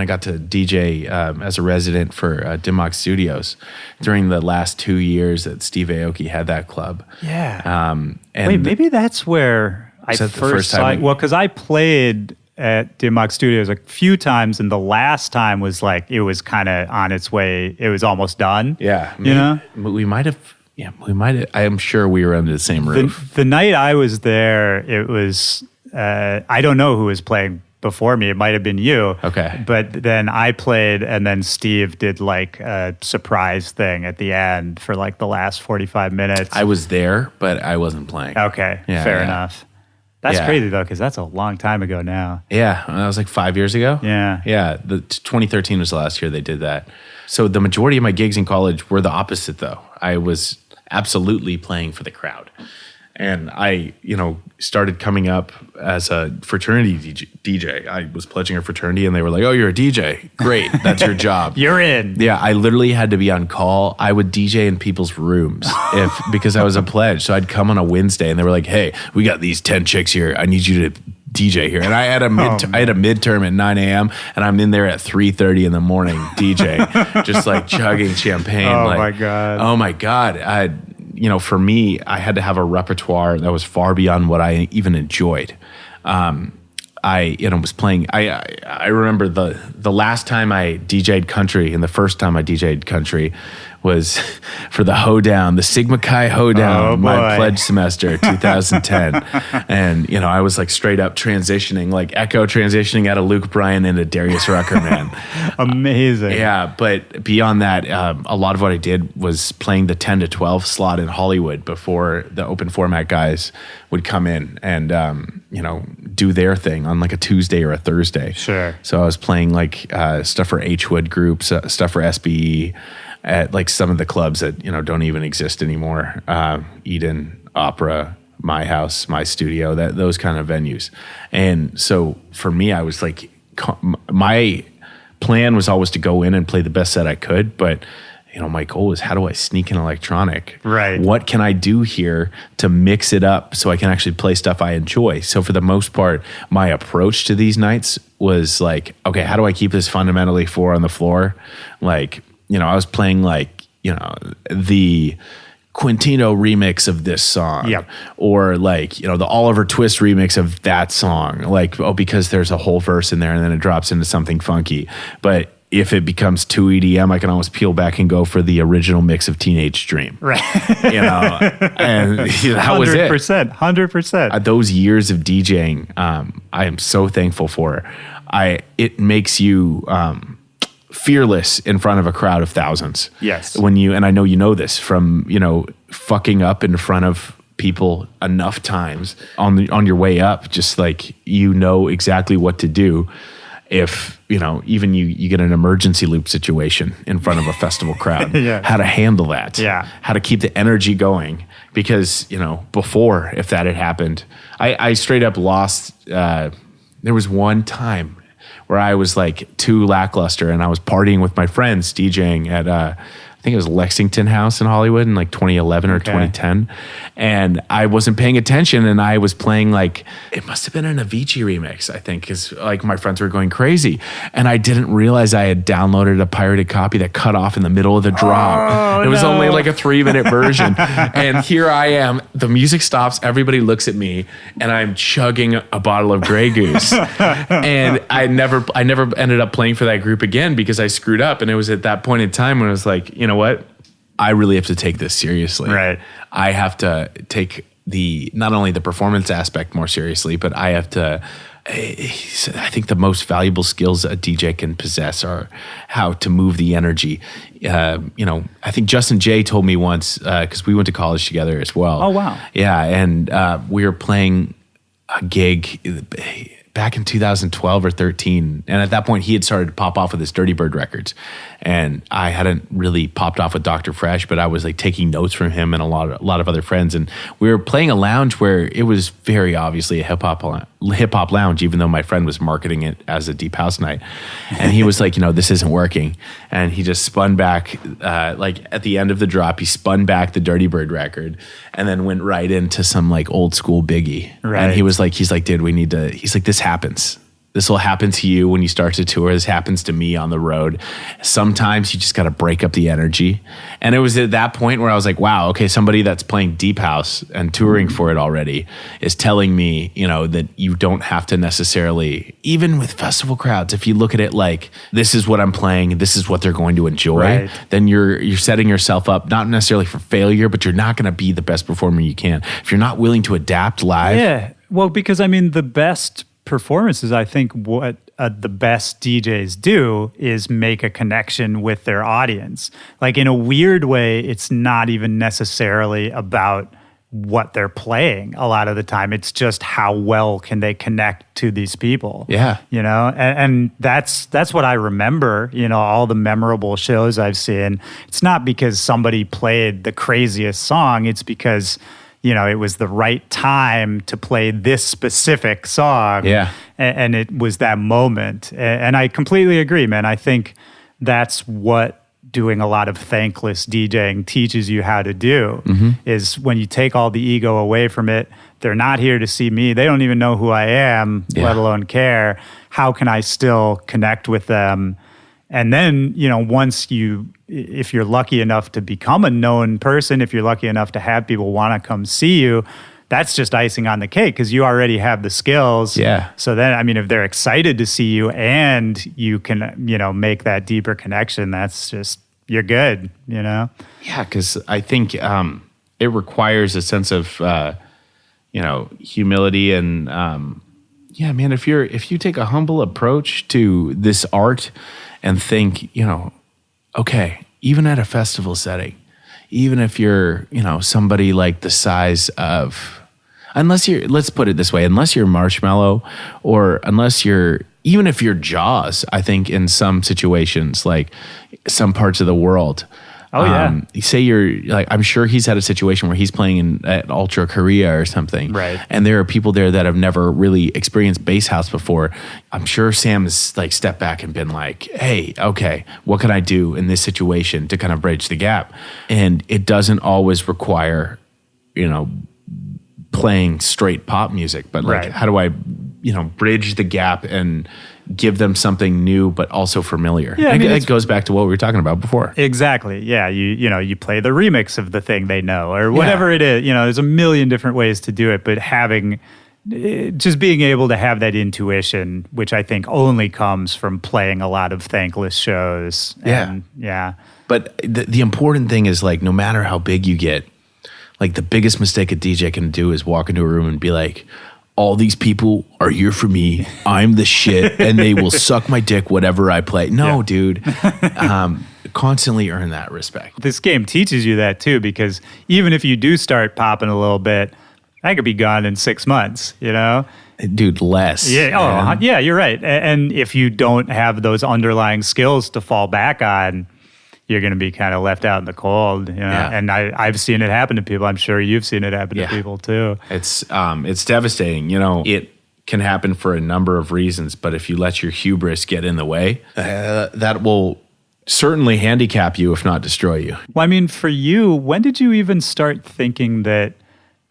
got to DJ as a resident for Dimock Studios during the last 2 years that Steve Aoki had that club. Yeah. And wait, maybe that's where I first saw it. Well, because I played at Dimock Studios a few times, and the last time was like it was kind of on its way. It was almost done. Yeah, you know, we might have. Yeah, we might have. I am sure we were under the same roof. The night I was there, it was. I don't know who was playing before me. It might have been you. Okay. But then I played, and then Steve did like a surprise thing at the end for like the last 45 minutes. I was there, but I wasn't playing. Okay, fair enough. That's crazy, though, because that's a long time ago now. Yeah, that was like 5 years ago. Yeah. Yeah, 2013 was the last year they did that. So the majority of my gigs in college were the opposite, though. I was absolutely playing for the crowd. And I, started coming up as a fraternity DJ. I was pledging a fraternity, and they were like, "Oh, you're a DJ. Great, that's your job. You're in." Yeah, I literally had to be on call. I would DJ in people's rooms because I was a pledge. So I'd come on a Wednesday, and they were like, "Hey, we got these 10 chicks here. I need you to DJ here." And I had a midterm at 9 a.m. and I'm in there at 3:30 in the morning DJ, just like chugging champagne. Oh like, my god! Oh my god! For me, I had to have a repertoire that was far beyond what I even enjoyed. I was playing. I remember the last time I DJ'd country and the first time I DJ'd country was for the Hoedown, the Sigma Chi Hoedown, my pledge semester, 2010. And, I was like straight up transitioning, like Echo transitioning out of Luke Bryan into Darius Rucker, man. Amazing. Yeah, but beyond that, a lot of what I did was playing the 10 to 12 slot in Hollywood before the open format guys would come in and, do their thing on like a Tuesday or a Thursday. Sure. So I was playing like stuff for H-Wood groups, stuff for SBE, at like some of the clubs that don't even exist anymore, Eden, Opera, My House, My Studio, those kind of venues. And so for me, I was like, my plan was always to go in and play the best set I could, but my goal was, how do I sneak in electronic? Right. What can I do here to mix it up so I can actually play stuff I enjoy? So for the most part, my approach to these nights was like, okay, how do I keep this fundamentally 4 on the floor? Like, I was playing like, the Quintino remix of this song. Yep. Or like, the Oliver Twist remix of that song. Like, because there's a whole verse in there and then it drops into something funky. But if it becomes too EDM, I can always peel back and go for the original mix of Teenage Dream. Right. And that was it. 100%. Those years of DJing, I am so thankful for. It makes you fearless in front of a crowd of thousands. Yes. And I know you know this from, fucking up in front of people enough times on your way up, just like exactly what to do. If, even you get an emergency loop situation in front of a festival crowd, how to handle that, how to keep the energy going. Because, before, if that had happened, I straight up lost, there was one time where I was like too lackluster and I was partying with my friends DJing at I think it was Lexington House in Hollywood in like 2011 or 2010. And I wasn't paying attention, and I was playing like, it must have been an Avicii remix, I think, because like my friends were going crazy. And I didn't realize I had downloaded a pirated copy that cut off in the middle of the drop. It was only like a 3-minute version. And here I am, the music stops, everybody looks at me, and I'm chugging a bottle of Grey Goose. And I never ended up playing for that group again because I screwed up. And it was at that point in time when I was like, you know what? I really have to take this seriously. Right. I have to take not only the performance aspect more seriously, but I have to, I think the most valuable skills a DJ can possess are how to move the energy. I think Justin J told me once, because we went to college together as well. Oh, wow. Yeah. And we were playing a gig back in 2012 or 13. And at that point, he had started to pop off with his Dirty Bird records. And I hadn't really popped off with Dr. Fresch, but I was like taking notes from him and a lot of other friends. And we were playing a lounge where it was very obviously a hip hop lounge, even though my friend was marketing it as a deep house night. And he was like, this isn't working. And he just spun back, like at the end of the drop, he spun back the Dirty Bird record and then went right into some like old school Biggie. Right. And he's like, dude, he's like, this happens. This will happen to you when you start to tour. This happens to me on the road. Sometimes you just got to break up the energy. And it was at that point where I was like, wow, okay, somebody that's playing deep house and touring for it already is telling me, that you don't have to necessarily, even with festival crowds, if you look at it like, this is what I'm playing, this is what they're going to enjoy, right, then you're setting yourself up, not necessarily for failure, but you're not going to be the best performer you can. If you're not willing to adapt live. Yeah, well, because the best performances, I think what the best DJs do is make a connection with their audience. Like in a weird way, it's not even necessarily about what they're playing a lot of the time. It's just how well can they connect to these people. Yeah. And that's what I remember, all the memorable shows I've seen. It's not because somebody played the craziest song. It's because it was the right time to play this specific song. Yeah. And it was that moment. And I completely agree, man. I think that's what doing a lot of thankless DJing teaches you how to do, is when you take all the ego away from it. They're not here to see me. They don't even know who I am, let alone care. How can I still connect with them? And then, if you're lucky enough to become a known person, if you're lucky enough to have people want to come see you, that's just icing on the cake because you already have the skills. Yeah. So then, if they're excited to see you and you can, make that deeper connection, that's just, you're good, Yeah, because I think it requires a sense of, humility and, man, if you take a humble approach to this art and think, okay, even at a festival setting, even if you're, somebody like the size of, let's put it this way, unless you're Marshmello or unless even if you're Jaws, I think in some situations, like some parts of the world, say you're like, I'm sure he's had a situation where he's playing at Ultra Korea or something. Right. And there are people there that have never really experienced bass house before. I'm sure Sam has like stepped back and been like, hey, okay, what can I do in this situation to kind of bridge the gap? And it doesn't always require, playing straight pop music, but like, how do I, bridge the gap and give them something new, but also familiar. Yeah, it goes back to what we were talking about before. Exactly. Yeah, you play the remix of the thing they know, or whatever it is. There's a million different ways to do it, but just being able to have that intuition, which I think only comes from playing a lot of thankless shows. But the important thing is, like, no matter how big you get, like, the biggest mistake a DJ can do is walk into a room and be like, all these people are here for me. I'm the shit, and they will suck my dick whatever I play. No, dude. Constantly earn that respect. This game teaches you that too, because even if you do start popping a little bit, I could be gone in 6 months, Dude, less. Yeah. Oh, yeah, you're right. And if you don't have those underlying skills to fall back on, you're going to be kind of left out in the cold, Yeah. And I've seen it happen to people. I'm sure you've seen it happen to people too. It's devastating. It can happen for a number of reasons, but if you let your hubris get in the way, that will certainly handicap you, if not destroy you. Well, I mean, for you, when did you even start thinking that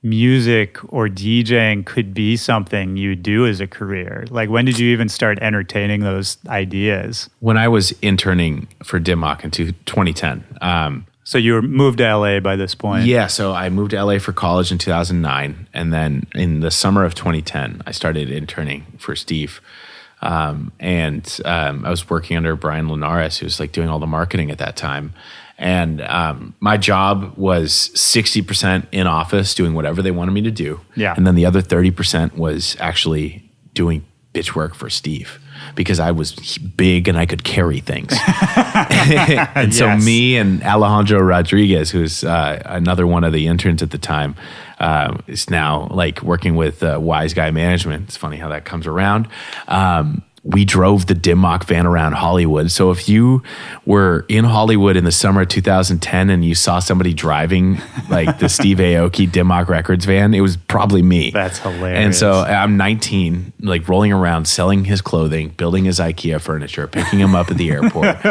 music or DJing could be something you do as a career? Like, when did you even start entertaining those ideas? When I was interning for Dimock in 2010. So you were moved to LA by this point? Yeah, so I moved to LA for college in 2009. And then in the summer of 2010, I started interning for Steve. I was working under Brian Linares, who was like doing all the marketing at that time. And my job was 60% in office doing whatever they wanted me to do. Yeah. And then the other 30% was actually doing bitch work for Steve because I was big and I could carry things. And so me and Alejandro Rodriguez, who's another one of the interns at the time, is now like working with Wise Guy Management. It's funny how that comes around. We drove the Dimock van around Hollywood. So if you were in Hollywood in the summer of 2010 and you saw somebody driving like the Steve Aoki Dimock Records van, it was probably me. That's hilarious. And so I'm 19, like rolling around, selling his clothing, building his IKEA furniture, picking him up at the airport,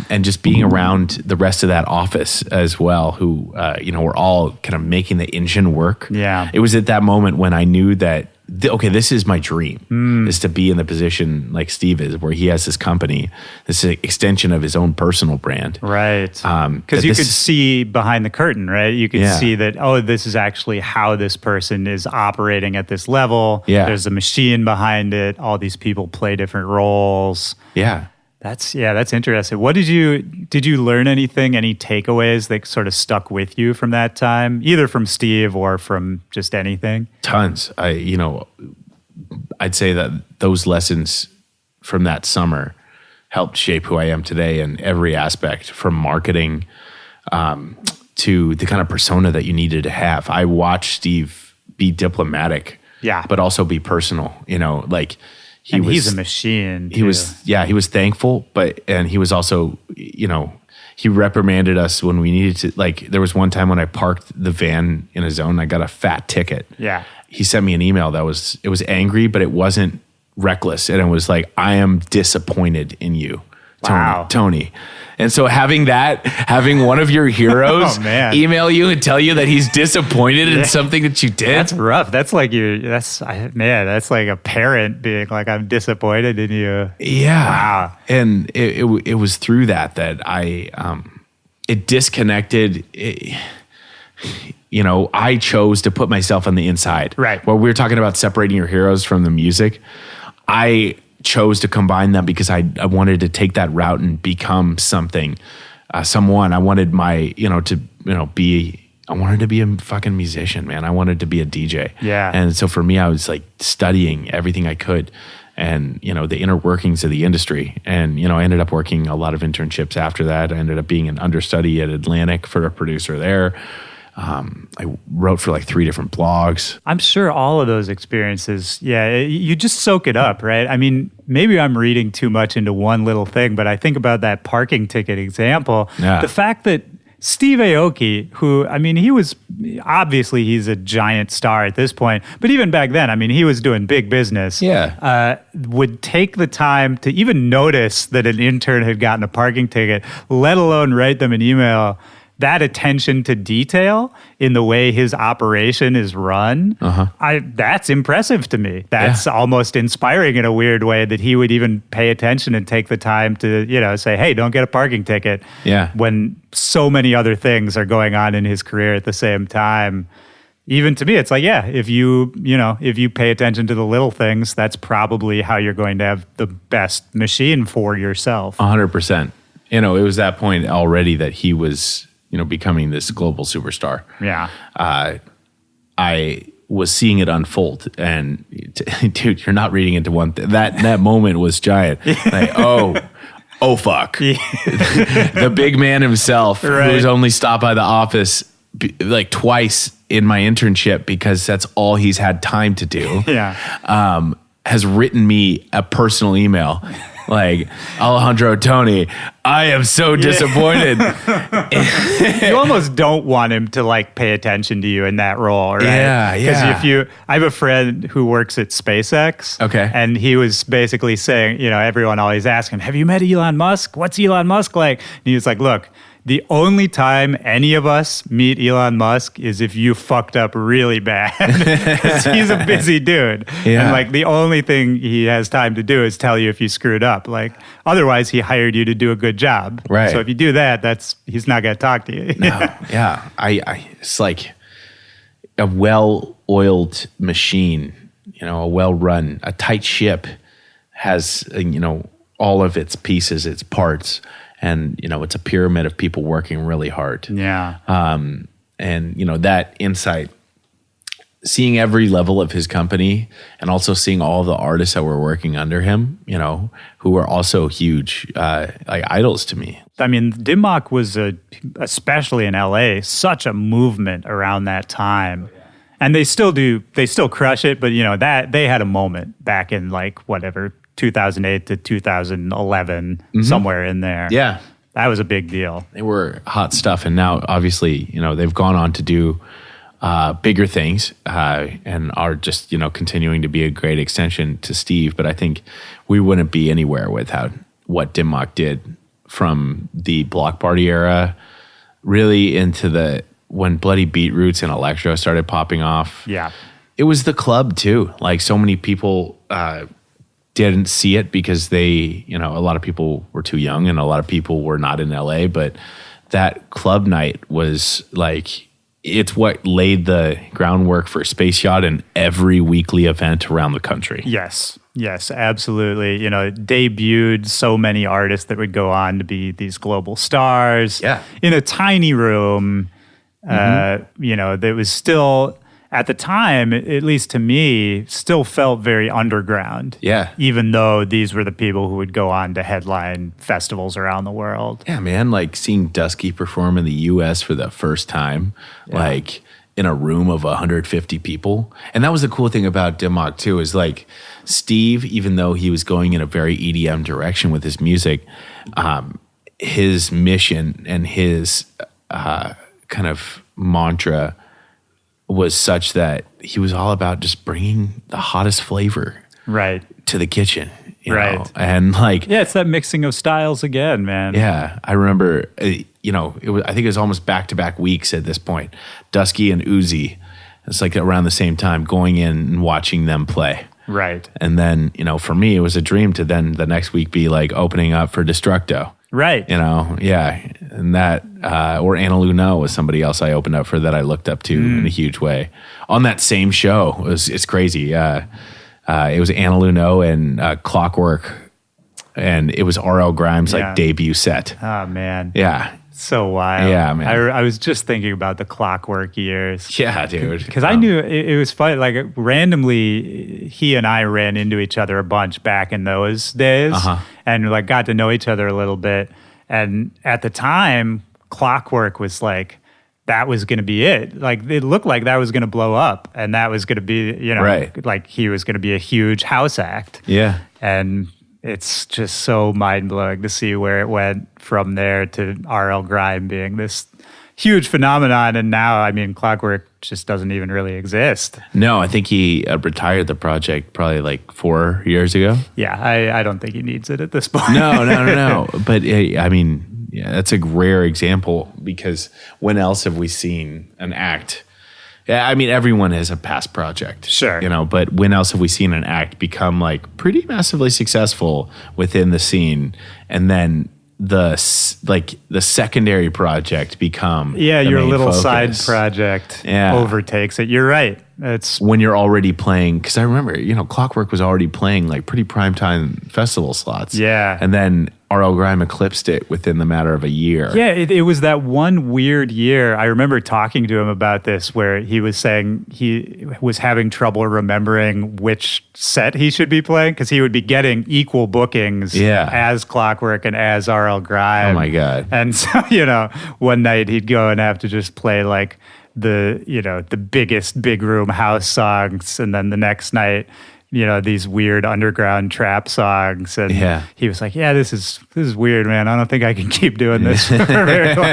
and just being around the rest of that office as well, who, were all kind of making the engine work. Yeah. It was at that moment when I knew that, okay, this is my dream, is to be in the position like Steve is, where he has this company, this extension of his own personal brand. Right. Because you could see behind the curtain, right? You could see that, this is actually how this person is operating at this level. Yeah. There's a machine behind it. All these people play different roles. Yeah. That's interesting. What did you learn anything, any takeaways that sort of stuck with you from that time, either from Steve or from just anything? Tons. I'd say that those lessons from that summer helped shape who I am today in every aspect, from marketing to the kind of persona that you needed to have. I watched Steve be diplomatic, but also be personal, He's a machine. He was thankful, and he was also, he reprimanded us when we needed to. Like, there was one time when I parked the van in a zone, I got a fat ticket. Yeah. He sent me an email it was angry, but it wasn't reckless. And it was like, I am disappointed in you, Tony. And so having one of your heroes email you and tell you that he's disappointed in something that you did. That's rough. That's like that's like a parent being like, I'm disappointed in you. Yeah. Wow. And it was through that it disconnected. I chose to put myself on the inside. Right. While we were talking about separating your heroes from the music, I chose to combine them because I wanted to take that route and become someone. I wanted I wanted to be a fucking musician, man. I wanted to be a DJ. Yeah. And so for me, I was like studying everything I could and, the inner workings of the industry. And, I ended up working a lot of internships after that. I ended up being an understudy at Atlantic for a producer there. I wrote for like 3 different blogs. I'm sure all of those experiences, you just soak it up, right? I mean, maybe I'm reading too much into one little thing, but I think about that parking ticket example. Yeah. The fact that Steve Aoki, who, I mean, he's a giant star at this point, but even back then, I mean, he was doing big business. Yeah. Would take the time to even notice that an intern had gotten a parking ticket, let alone write them an email. That attention to detail in the way his operation is run, that's impressive to me. That's almost inspiring in a weird way that he would even pay attention and take the time to, say, hey, don't get a parking ticket. Yeah. When so many other things are going on in his career at the same time. Even to me, it's like, if you pay attention to the little things, that's probably how you're going to have the best machine for yourself. 100%. It was that point already that he was becoming this global superstar. Yeah. I was seeing it unfold, and dude, you're not reading into one thing. That moment was giant. Like, oh fuck. The big man himself, who's only stopped by the office like twice in my internship because that's all he's had time to do. Yeah. Has written me a personal email Like, Alejandro Tony, I am so disappointed. You almost don't want him to like pay attention to you in that role, right? Yeah. Because I have a friend who works at SpaceX. Okay. And he was basically saying, everyone always asks him, have you met Elon Musk? What's Elon Musk like? And he was like, look, the only time any of us meet Elon Musk is if you fucked up really bad. Because he's a busy dude. Yeah. And like the only thing he has time to do is tell you if you screwed up. Like otherwise he hired you to do a good job. Right. So if you do that, he's not going to talk to you. No, yeah. It's like a well-oiled machine, a well-run, a tight ship has, all of its pieces, its parts. And, it's a pyramid of people working really hard. Yeah. And, that insight, seeing every level of his company and also seeing all the artists that were working under him, who were also huge, like idols to me. I mean, Dimock was, especially in LA, such a movement around that time. And they still crush it. But, that they had a moment back in like whatever, 2008 to 2011, somewhere in there. Yeah. That was a big deal. They were hot stuff. And now, obviously, they've gone on to do bigger things and are just, continuing to be a great extension to Steve. But I think we wouldn't be anywhere without what Dimock did from the Block Party era really into when Bloody Beetroots and Electro started popping off. Yeah. It was the club, too. Like, so many people didn't see it because a lot of people were too young and a lot of people were not in LA, but that club night was like, it's what laid the groundwork for Space Yacht and every weekly event around the country. Yes, absolutely. Debuted so many artists that would go on to be these global stars. Yeah. In a tiny room, that was still, at the time, at least to me, still felt very underground. Yeah. Even though these were the people who would go on to headline festivals around the world. Yeah, man. Like seeing Dusky perform in the US for the first time, like in a room of 150 people. And that was the cool thing about Dimock too, is like Steve, even though he was going in a very EDM direction with his music, his mission and his kind of mantra was such that he was all about just bringing the hottest flavor to the kitchen. You know? And like, yeah, it's that mixing of styles again, man. Yeah. I remember, I think it was almost back-to-back weeks at this point. Dusky and Uzi, it's like around the same time, going in and watching them play. Right. And then, for me, it was a dream to then the next week be like opening up for Destructo. Right. Yeah. And that, or Anna Luna was somebody else I opened up for that I looked up to in a huge way. On that same show, it's crazy. It was Anna Luna and Clockwork, and it was R.L. Grimes' like debut set. Oh, man. Yeah. So wild. Yeah, man. I was just thinking about the Clockwork years. Yeah, dude. Because I knew it was funny. Like randomly, he and I ran into each other a bunch back in those days, and like got to know each other a little bit. And at the time, Clockwork was like, that was going to be it. Like it looked like that was going to blow up, and that was going to be, like he was going to be a huge house act. Yeah. And it's just so mind-blowing to see where it went from there to R.L. Grime being this huge phenomenon. And now, I mean, Clockwork just doesn't even really exist. No, I think he retired the project probably like 4 years ago. Yeah, I don't think he needs it at this point. No. But I mean, yeah, that's a rare example, because when else have we seen an act? Yeah, I mean, everyone has a past project. Sure. But when else have we seen an act become like pretty massively successful within the scene, and then the secondary project become your main little focus. side project overtakes it. You're right. It's when you're already playing, because I remember, Clockwork was already playing like pretty primetime festival slots. Yeah. And then R.L. Grime eclipsed it within the matter of a year. Yeah, it was that one weird year. I remember talking to him about this, where he was saying he was having trouble remembering which set he should be playing, because he would be getting equal bookings as Clockwork and as R.L. Grime. Oh my God. And so, one night he'd go and have to just play like the biggest big room house songs, and then the next night these weird underground trap songs. And he was like, yeah, this is weird, man. I don't think I can keep doing this for very long.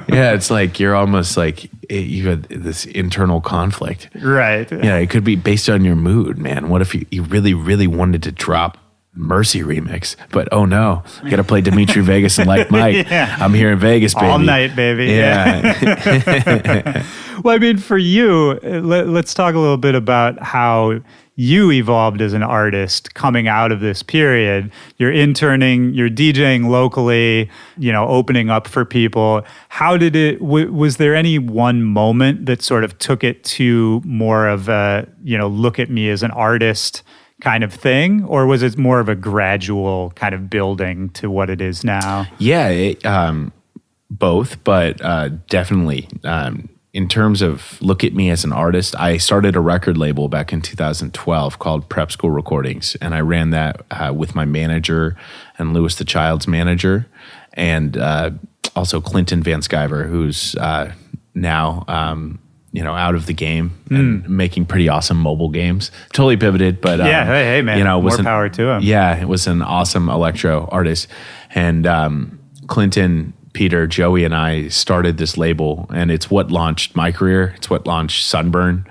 Yeah, it's like you're almost like you have this internal conflict. Right. Yeah, it could be based on your mood, man. What if you really, really wanted to drop Mercy remix, but oh no, got to play Dimitri Vegas and Like Mike. I'm here in Vegas, baby. All night, baby. Yeah. Well, I mean, for you, let's talk a little bit about how you evolved as an artist coming out of this period. You're interning, you're DJing locally, opening up for people. How did it, was there any one moment that sort of took it to more of a, look at me as an artist kind of thing? Or was it more of a gradual kind of building to what it is now? Yeah, both, but definitely. In terms of look at me as an artist, I started a record label back in 2012 called Prep School Recordings, and I ran that with my manager and Louis the Child's manager, and also Clinton Van Sciver, who's now out of the game and making pretty awesome mobile games. Totally pivoted, but hey man, more power to him. Yeah, it was an awesome electro artist, and Clinton, Peter, Joey, and I started this label, and it's what launched my career. It's what launched Sunburn,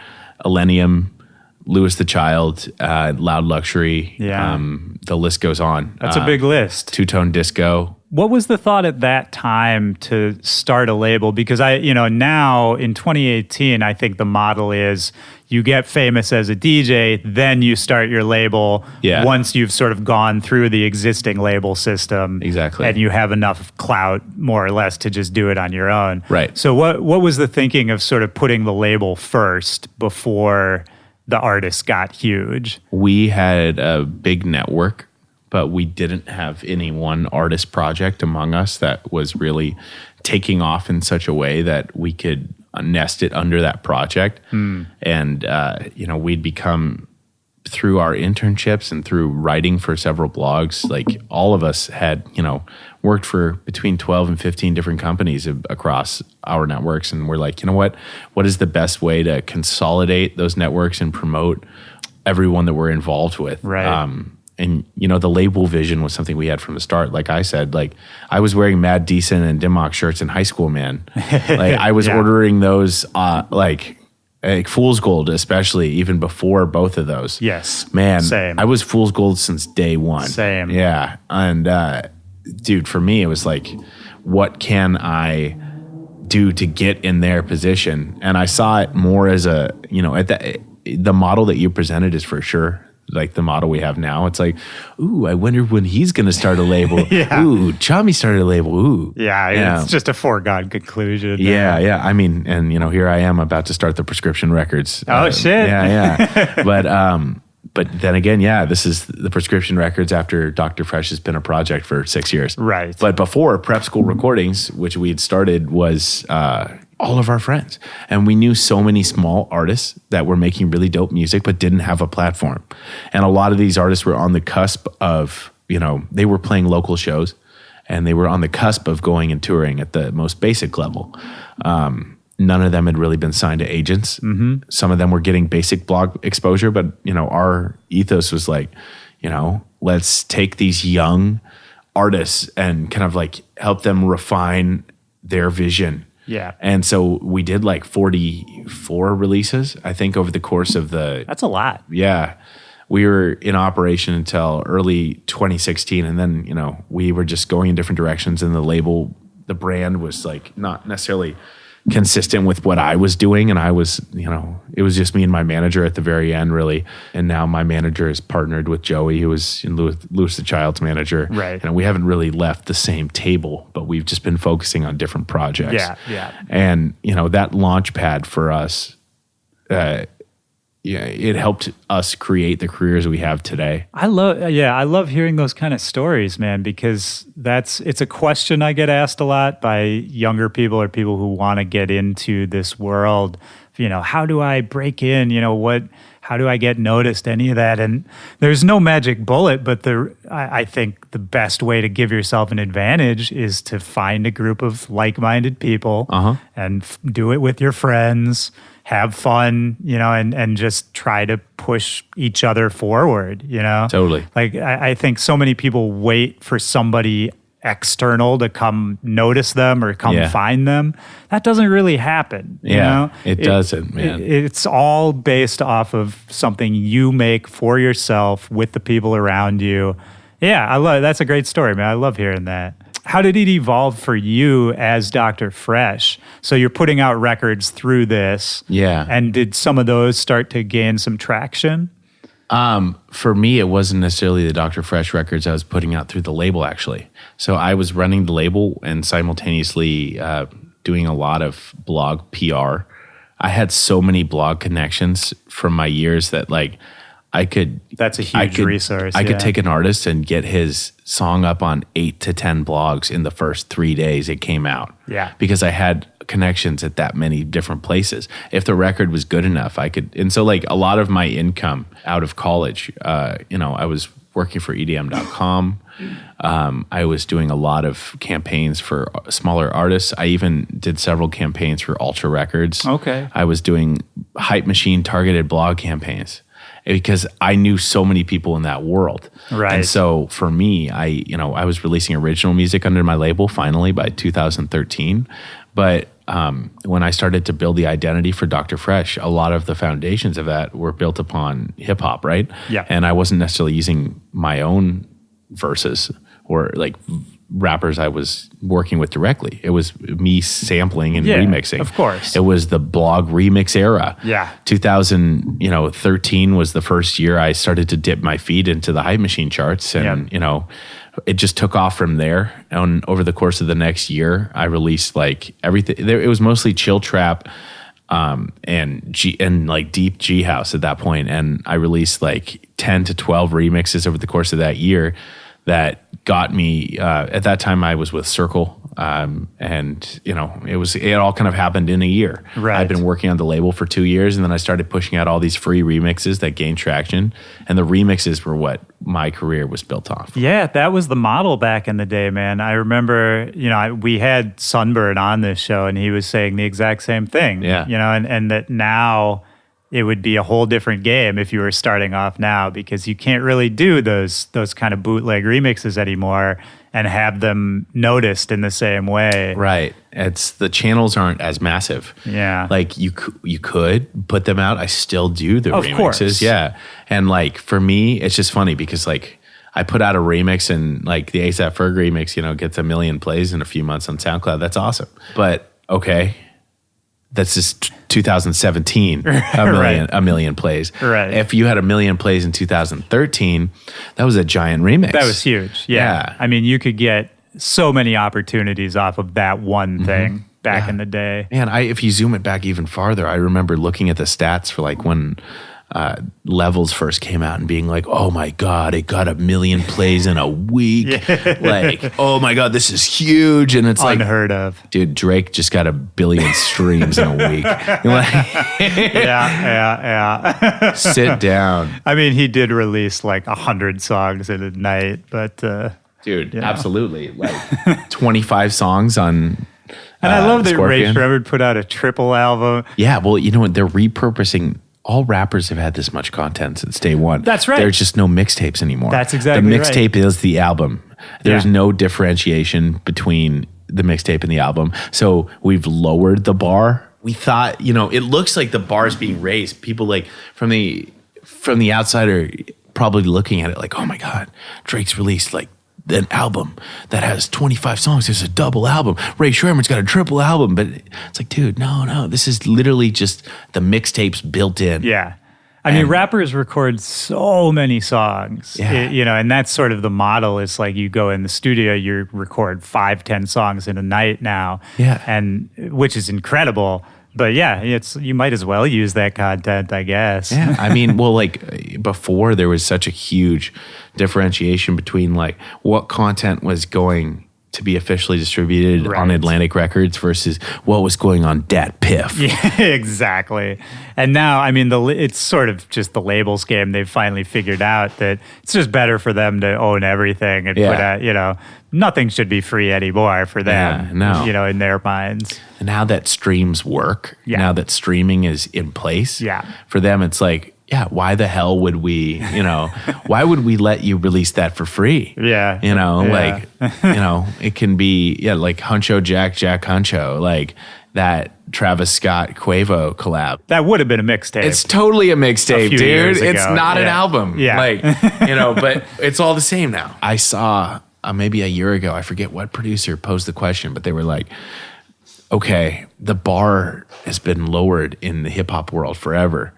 Millennium, Louis the Child, Loud Luxury. Yeah. The list goes on. That's a big list. Two-Tone Disco. What was the thought at that time to start a label? Because now in 2018, I think the model is you get famous as a DJ, then you start your label once you've sort of gone through the existing label system. Exactly. And you have enough clout, more or less, to just do it on your own. Right. So what was the thinking of sort of putting the label first before the artist got huge? We had a big network, but we didn't have any one artist project among us that was really taking off in such a way that we could nest it under that project. And, we'd become, through our internships and through writing for several blogs, like all of us had, worked for between 12 and 15 different companies across our networks. And we're like, what is the best way to consolidate those networks and promote everyone that we're involved with? Right. And, the label vision was something we had from the start. Like I said, I was wearing Mad Decent and Dimock shirts in high school, man. I was ordering those, like Fool's Gold, especially, even before both of those. Yes. Man, same. I was Fool's Gold since day one. Same. Yeah. And, dude, for me, it was like, what can I do to get in their position? And I saw it more as a, the model that you presented is for sure like the model we have now. It's like, ooh, I wonder when he's going to start a label. Ooh, Chami started a label. Ooh. Yeah, it's just a foregone conclusion. Yeah. I mean, and here I am about to start the Prescription Records. Oh, shit. Yeah. But then again, this is the Prescription Records after Dr. Fresch has been a project for 6 years. Right. But before Prep School Recordings, which we had started, was all of our friends. And we knew so many small artists that were making really dope music but didn't have a platform. And a lot of these artists were on the cusp of, they were playing local shows and they were on the cusp of going and touring at the most basic level. None of them had really been signed to agents. Mm-hmm. Some of them were getting basic blog exposure, but our ethos was like, let's take these young artists and kind of like help them refine their vision. Yeah. And so we did like 44 releases, I think, over the course of That's a lot. Yeah. We were in operation until early 2016. And then, we were just going in different directions, and the brand was like not necessarily consistent with what I was doing. And I was, it was just me and my manager at the very end, really. And now my manager is partnered with Joey, who was Louis the Child's manager. Right. And we haven't really left the same table, but we've just been focusing on different projects. Yeah. And, that launch pad for us, it helped us create the careers we have today. I love hearing those kind of stories, man, because it's a question I get asked a lot by younger people or people who want to get into this world. How do I break in? How do I get noticed? Any of that? And there's no magic bullet, but I think the best way to give yourself an advantage is to find a group of like-minded people and do it with your friends. have fun, and just try to push each other forward, Totally. Like, I think so many people wait for somebody external to come notice them or come find them. That doesn't really happen. It doesn't, man. It's all based off of something you make for yourself with the people around you. Yeah, I love that's a great story, man. I love hearing that. How did it evolve for you as Dr. Fresch? So you're putting out records through this. Yeah. And did some of those start to gain some traction? For me, it wasn't necessarily the Dr. Fresch records I was putting out through the label, actually. So I was running the label and simultaneously doing a lot of blog PR. I had so many blog connections from my years that I could... That's a huge resource. I could take an artist and get his song up on 8 to 10 blogs in the first 3 days it came out. Yeah. Because I had connections at that many different places. If the record was good enough, I could... And so a lot of my income out of college, I was working for EDM.com. I was doing a lot of campaigns for smaller artists. I even did several campaigns for Ultra Records. Okay. I was doing Hype Machine targeted blog campaigns, because I knew so many people in that world. Right. And so for me, I was releasing original music under my label finally by 2013. But when I started to build the identity for Dr. Fresch, a lot of the foundations of that were built upon hip hop, right? Yeah. And I wasn't necessarily using my own verses or rappers I was working with directly. It was me sampling and remixing. Of course. It was the blog remix era. Yeah. 2013 was the first year I started to dip my feet into the Hype Machine charts, and it just took off from there. And over the course of the next year, I released everything. It was mostly chill trap and deep G house at that point, and I released 10 to 12 remixes over the course of that year that got me, at that time I was with Circle, and it all kind of happened in a year. Right. I'd been working on the label for 2 years, and then I started pushing out all these free remixes that gained traction, and the remixes were what my career was built off. Yeah, that was the model back in the day, man. I remember, we had Sunburn on this show, and he was saying the exact same thing. Yeah. And that now it would be a whole different game if you were starting off now, because you can't really do those kind of bootleg remixes anymore and have them noticed in the same way. Right. It's the channels aren't as massive. Yeah. You could put them out. I still do the remixes. Course. Yeah. And for me, it's just funny because I put out a remix and the ASAP Ferg remix, gets 1 million plays in a few months on SoundCloud. That's awesome. But okay, that's just 2017, a million plays. Right. If you had 1 million plays in 2013, that was a giant remix. That was huge. Yeah. I mean, you could get so many opportunities off of that one thing back in the day. Man, if you zoom it back even farther, I remember looking at the stats for when Levels first came out and being like, oh my God, it got 1 million plays in a week. Oh my God, this is huge. And it's unheard of. Dude, Drake just got 1 billion streams in a week. Yeah. Sit down. I mean, he did release 100 songs in a night, but dude, absolutely. 25 songs on and I love that Ray Scorpion. Shremmerd put out a triple album. Yeah, well, you know what? They're repurposing. All rappers have had this much content since day one. That's right. There's just no mixtapes anymore. That's exactly right. The mixtape is the album. There's no differentiation between the mixtape and the album. So we've lowered the bar. We thought, it looks like the bar is being raised. People from the outsider probably looking at it oh my God, Drake's released an album that has 25 songs. There's a double album. Ray Shremmerd's got a triple album. But it's dude, no. This is literally just the mixtapes built in. Yeah. I mean, rappers record so many songs, and that's sort of the model. Is you go in the studio, you record 5-10 songs in a night now. Yeah. And which is incredible. But you might as well use that content, I guess. Yeah, I mean, before there was such a huge differentiation between what content was going to be officially distributed Right. on Atlantic Records versus what was going on Dat Piff. Yeah, exactly. And now, I mean, it's sort of just the labels game. They've finally figured out that it's just better for them to own everything and put out, nothing should be free anymore for them, in their minds. And now that streams work, now that streaming is in place, for them it's like, why the hell would we, why would we let you release that for free? Yeah. It can be, like Huncho Jack Huncho, like that Travis Scott Quavo collab. That would have been a mixtape. It's totally a mixtape, dude. It's not an album. Yeah. But it's all the same now. I saw maybe a year ago, I forget what producer posed the question, but they were like, okay, the bar has been lowered in the hip hop world forever.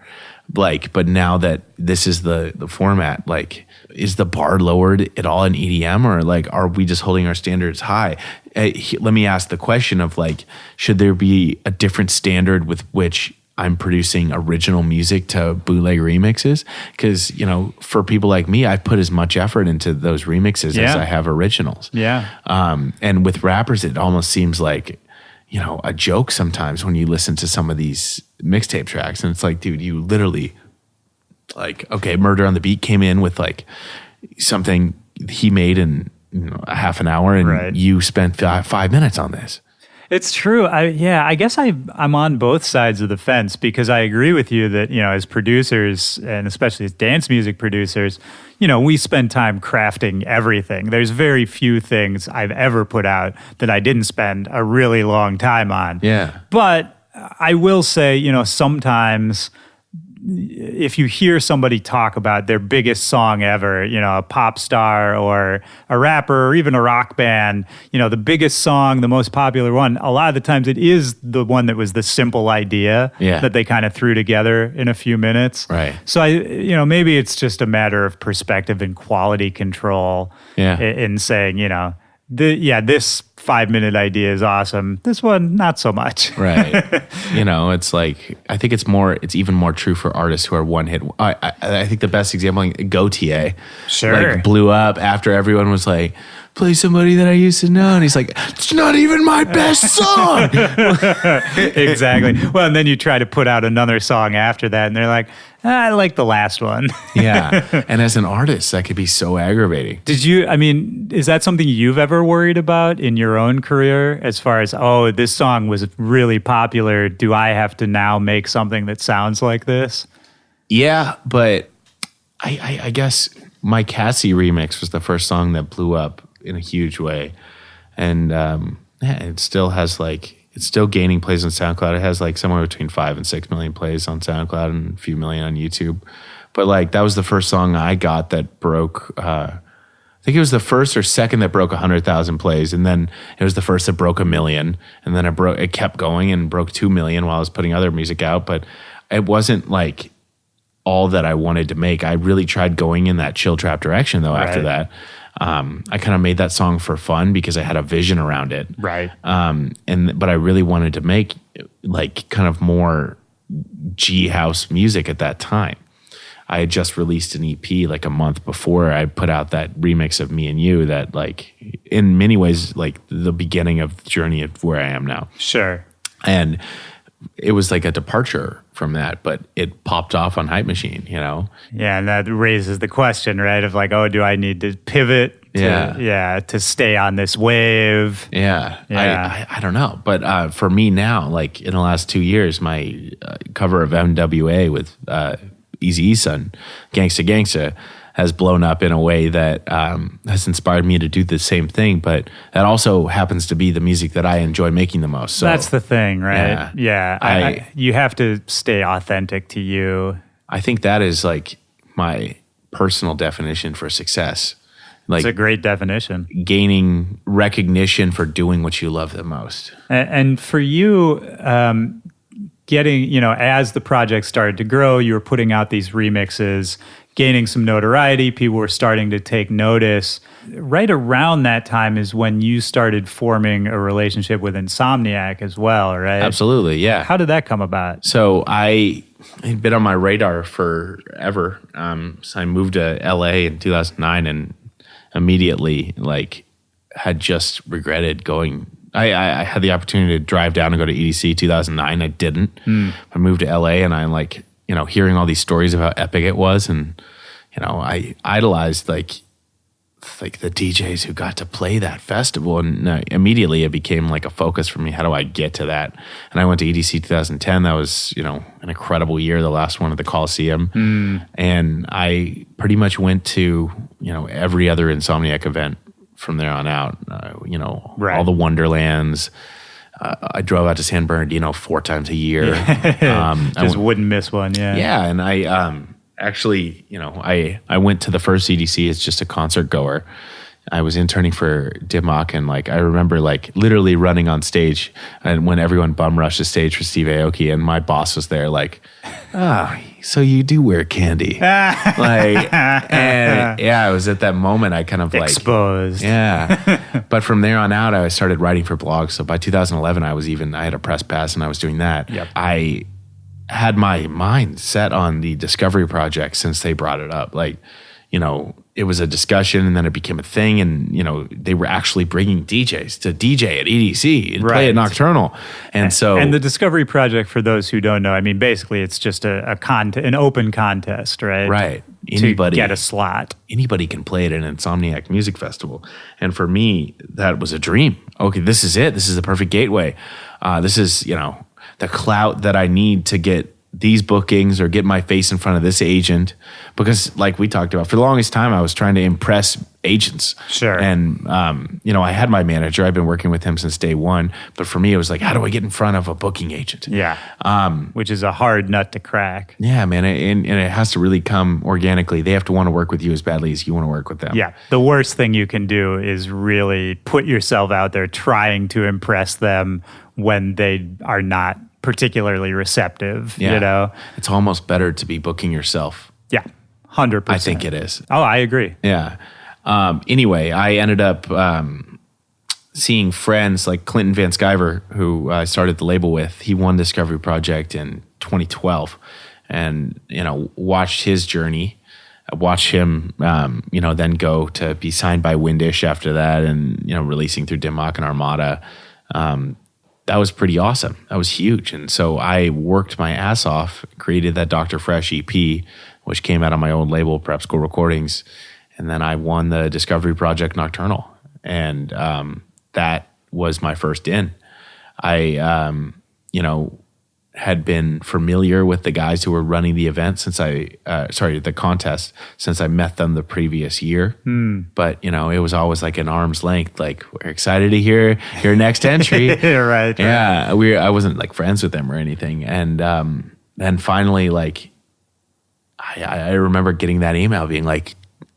But now that this is the format, like, is the bar lowered at all in EDM, or like, are we just holding our standards high? Let me ask the question of like, should there be a different standard with which I'm producing original music to bootleg remixes? Because, for people like me, I put as much effort into those remixes as I have originals. Yeah. And with rappers, it almost seems like, a joke sometimes when you listen to some of these mixtape tracks, and it's like, dude, you literally, like, okay, Murder on the Beat came in with like something he made in a half an hour, and you spent 5 minutes on this. It's true. I guess I'm on both sides of the fence, because I agree with you that, as producers, and especially as dance music producers, we spend time crafting everything. There's very few things I've ever put out that I didn't spend a really long time on. Yeah. But I will say, sometimes if you hear somebody talk about their biggest song ever, a pop star or a rapper or even a rock band, the biggest song, the most popular one, a lot of the times it is the one that was the simple idea that they kind of threw together in a few minutes. Right. So maybe it's just a matter of perspective and quality control in saying, this 5-minute idea is awesome. This one, not so much. Right. It's like, I think it's even more true for artists who are one hit. I think the best example, like Gautier, like, blew up after everyone was like, play somebody that I used to know. And he's like, it's not even my best song. Exactly. Well, and then you try to put out another song after that, and they're like, I like the last one. Yeah. And as an artist, that could be so aggravating. Is that something you've ever worried about in your own career, as far as, this song was really popular, do I have to now make something that sounds like this? Yeah, but I guess my Cassie remix was the first song that blew up in a huge way. And it still has it's still gaining plays on SoundCloud. It has like somewhere between 5 and 6 million plays on SoundCloud and a few million on YouTube. But like, that was the first song I got that broke, I think it was the first or second that broke 100,000 plays. And then it was the first that broke 1 million. And then it kept going and broke 2 million while I was putting other music out. But it wasn't like all that I wanted to make. I really tried going in that chill trap direction though after that. I kind of made that song for fun because I had a vision around it. Right. But I really wanted to make like kind of more G house music at that time. I had just released an EP like a month before I put out that remix of Me and You that, like, in many ways, like the beginning of the journey of where I am now. Sure. And it was like a departure from that, but it popped off on Hype Machine, Yeah, and that raises the question, right, of like, do I need to pivot to stay on this wave? Yeah. I don't know. But for me now, like in the last 2 years, my cover of MWA with Eazy-E's son, Gangsta Gangsta, has blown up in a way that has inspired me to do the same thing, but that also happens to be the music that I enjoy making the most. So that's the thing, right? Yeah. You have to stay authentic to you. I think that is like my personal definition for success. Like, it's a great definition. Gaining recognition for doing what you love the most. And for you, getting, as the project started to grow, you were putting out these remixes, gaining some notoriety. People were starting to take notice. Right around that time is when you started forming a relationship with Insomniac as well, right? Absolutely, yeah. How did that come about? So I had been on my radar forever. So I moved to LA in 2009 and immediately, like, had just regretted going. I had the opportunity to drive down and go to EDC 2009. I didn't. I moved to LA, and I'm like, hearing all these stories of how epic it was, and I idolized like the DJs who got to play that festival, and immediately it became like a focus for me. How do I get to that? And I went to EDC 2010. That was an incredible year, the last one at the Coliseum, and I pretty much went to every other Insomniac event from there on out. Right. All the Wonderlands. I drove out to San Bernardino 4 times a year. Just wouldn't miss one. Yeah. Yeah, and I actually, I went to the first EDC as just a concert goer. I was interning for Dimock, and I remember literally running on stage, and when everyone bum rushed the stage for Steve Aoki, and my boss was there so you do wear candy. And yeah, it was at that moment I kind of exposed. Yeah. But from there on out, I started writing for blogs. So by 2011, I had a press pass, and I was doing that. Yep. I had my mind set on the Discovery Project since they brought it up. It was a discussion, and then it became a thing, and they were actually bringing DJs to DJ at EDC and play at Nocturnal, and the Discovery Project, for those who don't know, I mean, basically it's just an open contest, right? Right. Anybody to get a slot. Anybody can play at an Insomniac Music Festival, and for me, that was a dream. Okay, this is it. This is the perfect gateway. This is the clout that I need to get these bookings or get my face in front of this agent, because like we talked about, for the longest time I was trying to impress agents. Sure. And I had my manager. I've been working with him since day one, but for me it was how do I get in front of a booking agent? Yeah. Which is a hard nut to crack. Yeah, man. And it has to really come organically. They have to want to work with you as badly as you want to work with them. Yeah. The worst thing you can do is really put yourself out there trying to impress them when they are not particularly receptive. It's almost better to be booking yourself. Yeah, 100%. I think it is. Oh, I agree. Yeah. Anyway, I ended up seeing friends like Clinton Van Sciver, who I started the label with. He won Discovery Project in 2012, and watched his journey. I watched him then go to be signed by Windish after that, and releasing through Dimock and Armada. That was pretty awesome. That was huge. And so I worked my ass off, created that Dr. Fresch EP, which came out on my own label, Prep School Recordings. And then I won the Discovery Project Nocturnal. And that was my first in. I, had been familiar with the guys who were running the event the contest, since I met them the previous year. But, it was always an arm's length, we're excited to hear your next entry. Right. Yeah. I wasn't friends with them or anything. And then finally, I remember getting that email being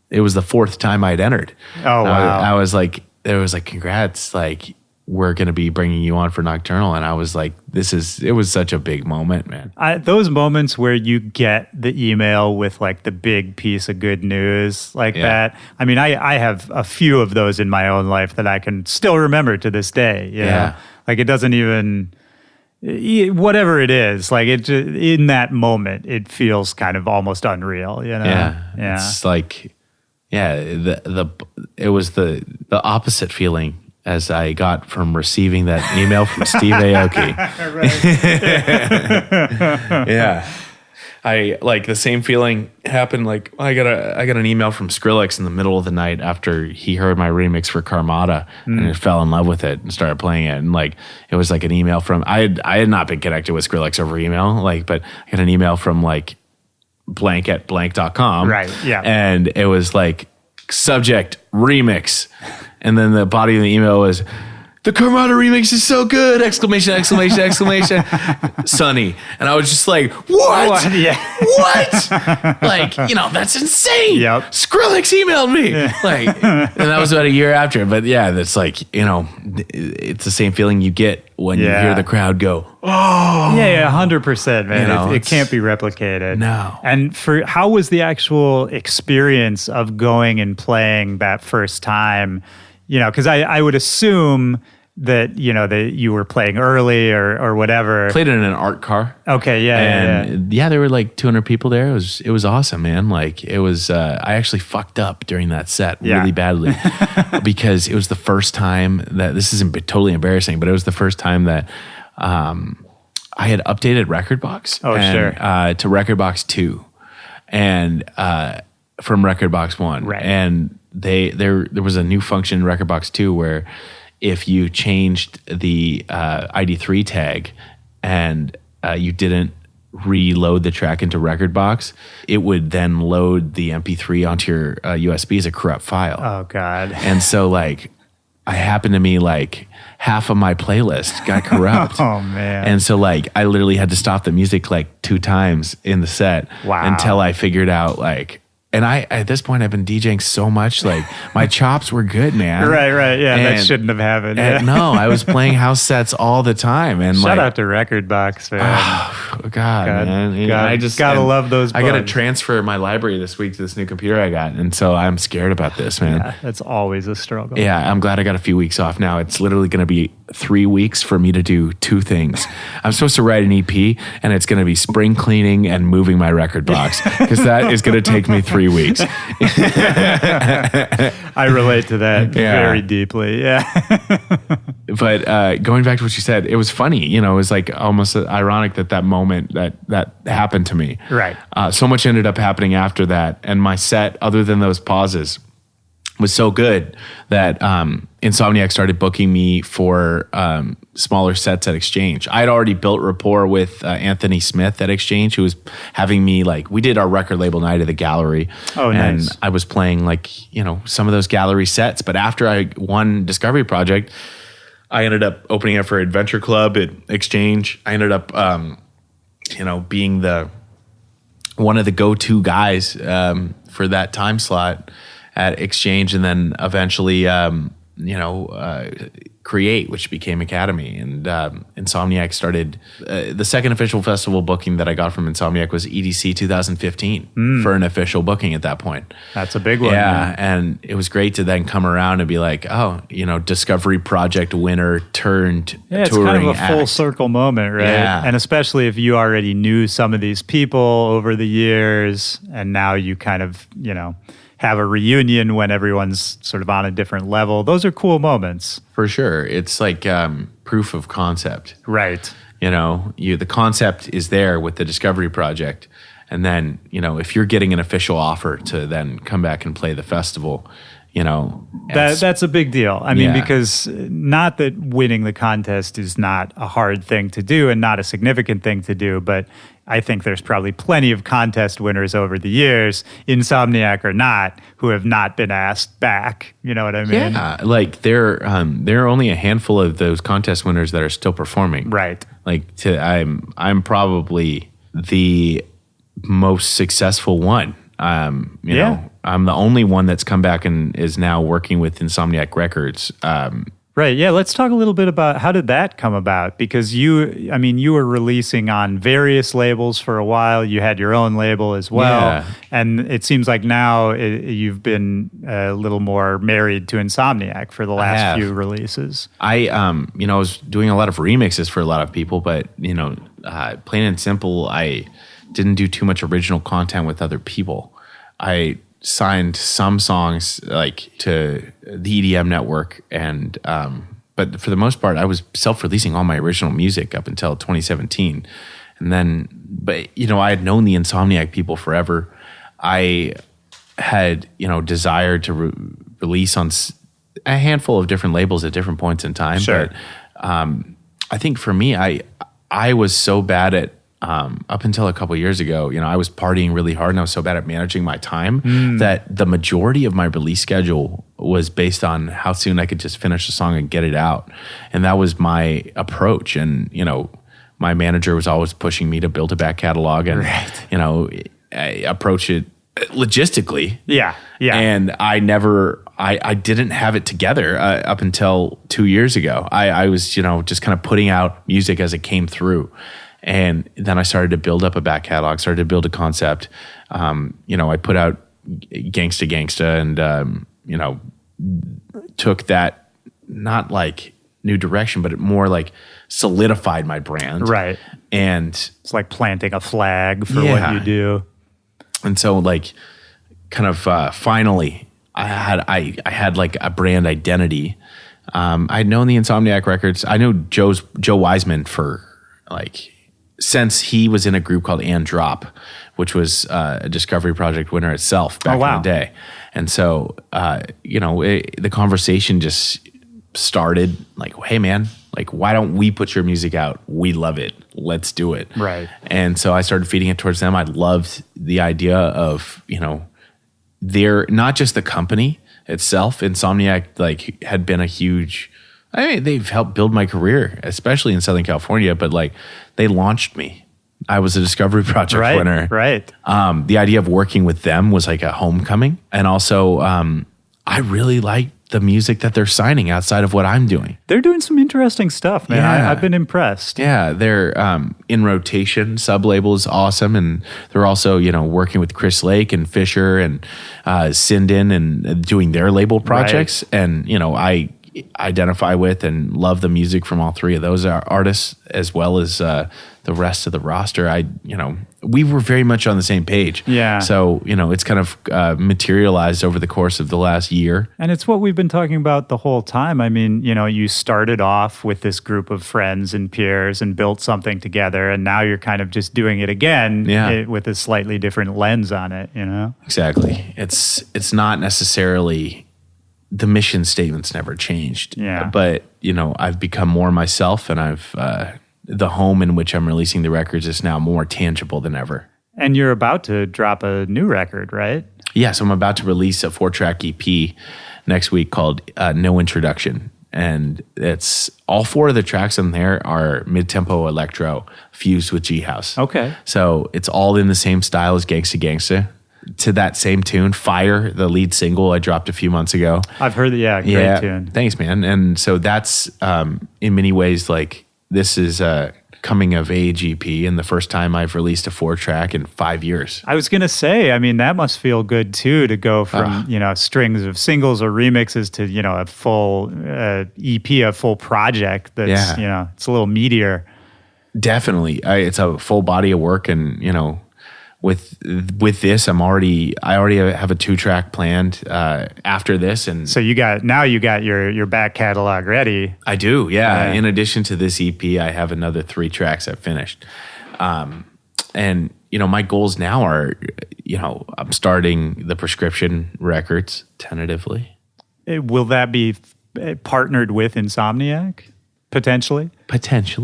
it was the 4th time I'd entered. Oh, wow. I was it was congrats, we're going to be bringing you on for Nocturnal. And I was it was such a big moment, man. Those moments where you get the email with the big piece of good news that. I mean, I have a few of those in my own life that I can still remember to this day. Yeah. It doesn't even, whatever it is, in that moment, it feels kind of almost unreal, Yeah. It's it was the opposite feeling as I got from receiving that email from Steve Aoki. Yeah. I the same feeling happened. I got an email from Skrillex in the middle of the night after he heard my remix for Karmada and he fell in love with it and started playing it. And it was an email from, I had not been connected with Skrillex over email, but I got an email from blank at blank.com. Right. Yeah. And it was subject remix. And then the body of the email was, the Karmada remix is so good! Exclamation, exclamation, exclamation. Sunny. And I was just what? Yeah. What? That's insane. Yep. Skrillex emailed me. And that was about a year after. But yeah, that's it's the same feeling you get when you hear the crowd go, oh. Yeah, 100%, man. It can't be replicated. No. And how was the actual experience of going and playing that first time? Because I would assume that you were playing early or whatever? Played it in an art car. Okay, And there were like 200 people there. It was awesome, man. Like it was. I actually fucked up during that set really badly because it was the first time that this isn't totally embarrassing, but it was the first time that I had updated Rekordbox. To Rekordbox 2, and from Rekordbox 1, right. And there was a new function in Rekordbox 2 where if you changed the ID3 tag and you didn't reload the track into Rekordbox, it would then load the MP3 onto your USB as a corrupt file. Oh, God. And so, like, I happened to me, like, half of my playlist got corrupt. Oh, man. And so, like, I literally had to stop the music, like, 2 times in the set until I figured out, like, and at this point, I've been DJing so much, like, my chops were good, man. Right. Yeah, that shouldn't have happened. No, I was playing house sets all the time. And shout out to Rekordbox, man. Oh, God, man. I just gotta love those bugs. I got to transfer my library this week to this new computer I got. And so I'm scared about this, man. Yeah, that's always a struggle. Yeah, I'm glad I got a few weeks off now. It's literally going to be 3 weeks for me to do 2 things. I'm supposed to write an EP, and it's going to be spring cleaning and moving my Rekordbox, because that is going to take me 3 weeks. I relate to that very deeply. Yeah. But going back to what you said, it was funny. It was like almost ironic that moment that happened to me. Right. So much ended up happening after that, and my set, other than those pauses, was so good that Insomniac started booking me for smaller sets at Exchange. I had already built rapport with Anthony Smith at Exchange, who was having me, like, we did our record label night at the gallery. Oh, nice. And I was playing, like, some of those gallery sets. But after I won Discovery Project, I ended up opening up for Adventure Club at Exchange. I ended up, being one of the go-to guys for that time slot at Exchange, and then eventually, Create, which became Academy. And Insomniac started, the second official festival booking that I got from Insomniac was EDC 2015 for an official booking at that point. That's a big one. Yeah, and it was great to then come around and be like, Discovery Project winner turned touring it's kind of a full act. Circle moment, right? Yeah. And especially if you already knew some of these people over the years, and now you kind of, have a reunion when everyone's sort of on a different level. Those are cool moments. For sure. It's like proof of concept. Right. The concept is there with the Discovery Project. And then, if you're getting an official offer to then come back and play the festival, that's a big deal. I mean, because not that winning the contest is not a hard thing to do and not a significant thing to do, but I think there's probably plenty of contest winners over the years, Insomniac or not, who have not been asked back. You know what I mean? Yeah, like there are only a handful of those contest winners that are still performing. Right. Like I'm probably the most successful one. I'm the only one that's come back and is now working with Insomniac Records. Right. Yeah. Let's talk a little bit about how did that come about? Because you were releasing on various labels for a while. You had your own label as well. Yeah. And it seems like now you've been a little more married to Insomniac for the last few releases. I was doing a lot of remixes for a lot of people, but, plain and simple, I didn't do too much original content with other people. I signed some songs like to the EDM network, and but for the most part, I was self-releasing all my original music up until 2017, and then, but I had known the Insomniac people forever. I had desired to release on a handful of different labels at different points in time. Sure. But I think for me, I was so bad at up until a couple of years ago, I was partying really hard, and I was so bad at managing my time that the majority of my release schedule was based on how soon I could just finish a song and get it out. And that was my approach. And, my manager was always pushing me to build a back catalog and, I approach it logistically. Yeah. Yeah. And I didn't have it together up until 2 years ago. I was, just kind of putting out music as it came through. And then I started to build up a back catalog, started to build a concept. I put out Gangsta and, took that, not like new direction, but it more like solidified my brand. Right. And It's like planting a flag for Yeah. what you do. And so like kind of finally I had like a brand identity. I'd known the Insomniac Records. I know Joe Wiseman for like since he was in a group called And Drop, which was a Discovery Project winner itself back in the day. And so, the conversation just started like, hey, man, like, why don't we put your music out? We love it. Let's do it. Right. And so I started feeding it towards them. I loved the idea of, they're not just the company itself. Insomniac like had been a huge, they've helped build my career, especially in Southern California, but like they launched me. I was a Discovery Project winner. Right. The idea of working with them was like a homecoming. And also, I really liked the music that they're signing outside of what I'm doing. They're doing some interesting stuff, man. Yeah. I've been impressed. Yeah, they're in rotation. Sub-label is awesome. And they're also, working with Chris Lake and Fisher and Sinden and doing their label projects. Right. And, I identify with and love the music from all three of those artists, as well as the rest of the roster. We were very much on the same page. Yeah. So, it's kind of materialized over the course of the last year. And it's what we've been talking about the whole time. I mean, you started off with this group of friends and peers and built something together, and now you're kind of just doing it again with a slightly different lens on it, Exactly. It's not necessarily... The mission statement's never changed. Yeah. But, I've become more myself, and I've the home in which I'm releasing the records is now more tangible than ever. And you're about to drop a new record, right? Yes, I'm about to release a 4-track EP next week called No Introduction. And it's all 4 of the tracks on there are mid-tempo electro fused with G-House. Okay. So it's all in the same style as Gangsta Gangsta. To that same tune, Fire, the lead single I dropped a few months ago. I've heard that, great tune. Thanks, man. And so that's in many ways like this is a coming of age EP and the first time I've released a 4-track in 5 years. I was gonna say, I mean, that must feel good too to go from strings of singles or remixes to a full EP, a full project. That's it's a little meatier. Definitely, it's a full body of work, and With this, I already have a 2-track planned after this, and so you got your back catalog ready. I do, yeah. In addition to this EP, I have another 3 tracks I've finished, and my goals now are, I'm starting the Prescription Records tentatively. Will that be partnered with Insomniac? Potentially,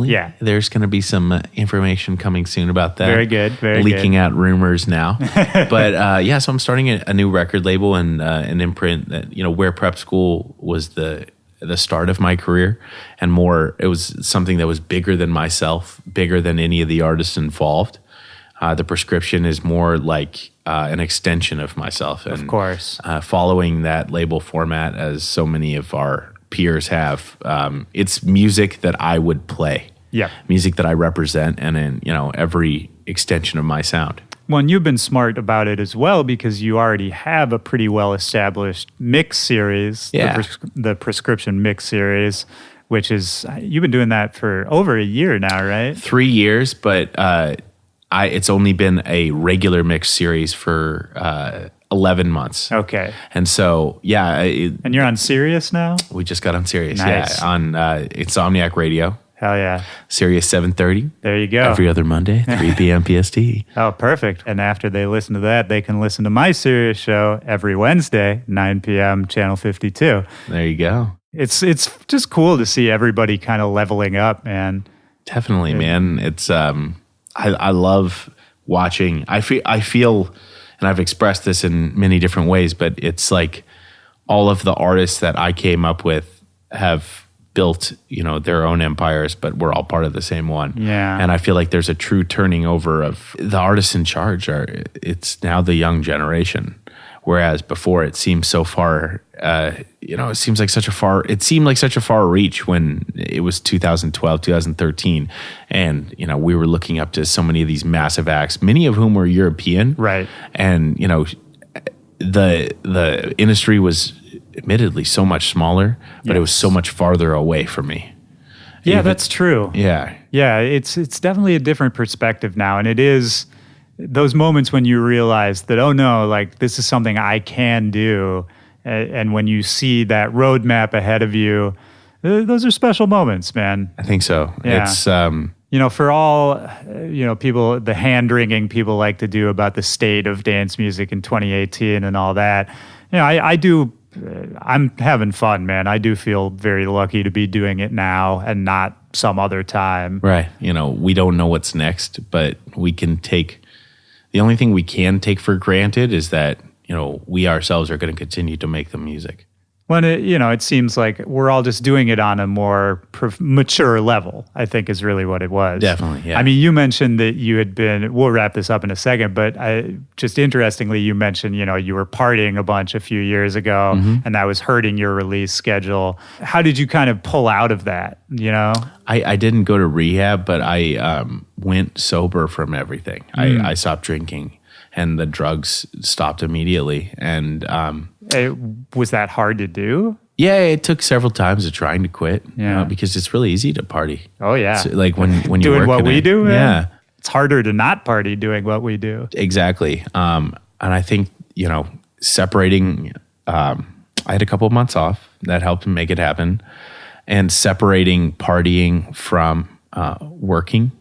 yeah. There's going to be some information coming soon about that. Very good, leaking out rumors now. But so I'm starting a new record label and an imprint that where Prep School was the start of my career, and more. It was something that was bigger than myself, bigger than any of the artists involved. The Prescription is more like an extension of myself, and of course, following that label format as so many of our peers have. It's music that I would play. Yeah. Music that I represent, and in every extension of my sound. Well, and you've been smart about it as well, because you already have a pretty well-established mix series, the Prescription mix series, which is, you've been doing that for over a year now, right? 3 years, but it's only been a regular mix series for 11 months. Okay. And so, and you're on Sirius now? We just got on Sirius, nice. On Insomniac Radio. Hell yeah. Sirius 730. There you go. Every other Monday, 3 p.m. PST. Oh, perfect. And after they listen to that, they can listen to my Sirius show every Wednesday, 9 p.m., Channel 52. There you go. It's just cool to see everybody kind of leveling up, man. Definitely, man. It's I love watching. I feel, and I've expressed this in many different ways, but it's like all of the artists that I came up with have built, their own empires, but we're all part of the same one. Yeah. And I feel like there's a true turning over of the artists in charge it's now the young generation. Whereas before it seemed so far, it seemed like such a far reach when it was 2012, 2013. And, we were looking up to so many of these massive acts, many of whom were European. Right. And, the industry was admittedly so much smaller, but it was so much farther away from me. Yeah, that's true. Yeah. Yeah, it's definitely a different perspective now. And it is those moments when you realize that, oh no, like this is something I can do. And when you see that roadmap ahead of you, those are special moments, man. I think so. Yeah. It's, for all, people, the hand-wringing people like to do about the state of dance music in 2018 and all that, I do, I'm having fun, man. I do feel very lucky to be doing it now and not some other time. Right. We don't know what's next, but we can the only thing we can take for granted is that, we ourselves are going to continue to make the music. When it seems like we're all just doing it on a more mature level, I think is really what it was. Definitely, yeah. I mean, you mentioned that you had been, we'll wrap this up in a second, but just interestingly, you mentioned, you were partying a bunch a few years ago, and that was hurting your release schedule. How did you kind of pull out of that, I didn't go to rehab, but I went sober from everything. I stopped drinking, and the drugs stopped immediately. And was that hard to do? Yeah, it took several times of trying to quit. Yeah. Because it's really easy to party. Oh yeah, it's like when you doing work what we do. Man. Yeah, it's harder to not party doing what we do. Exactly. And I think separating. I had a couple of months off that helped make it happen, and separating partying from working.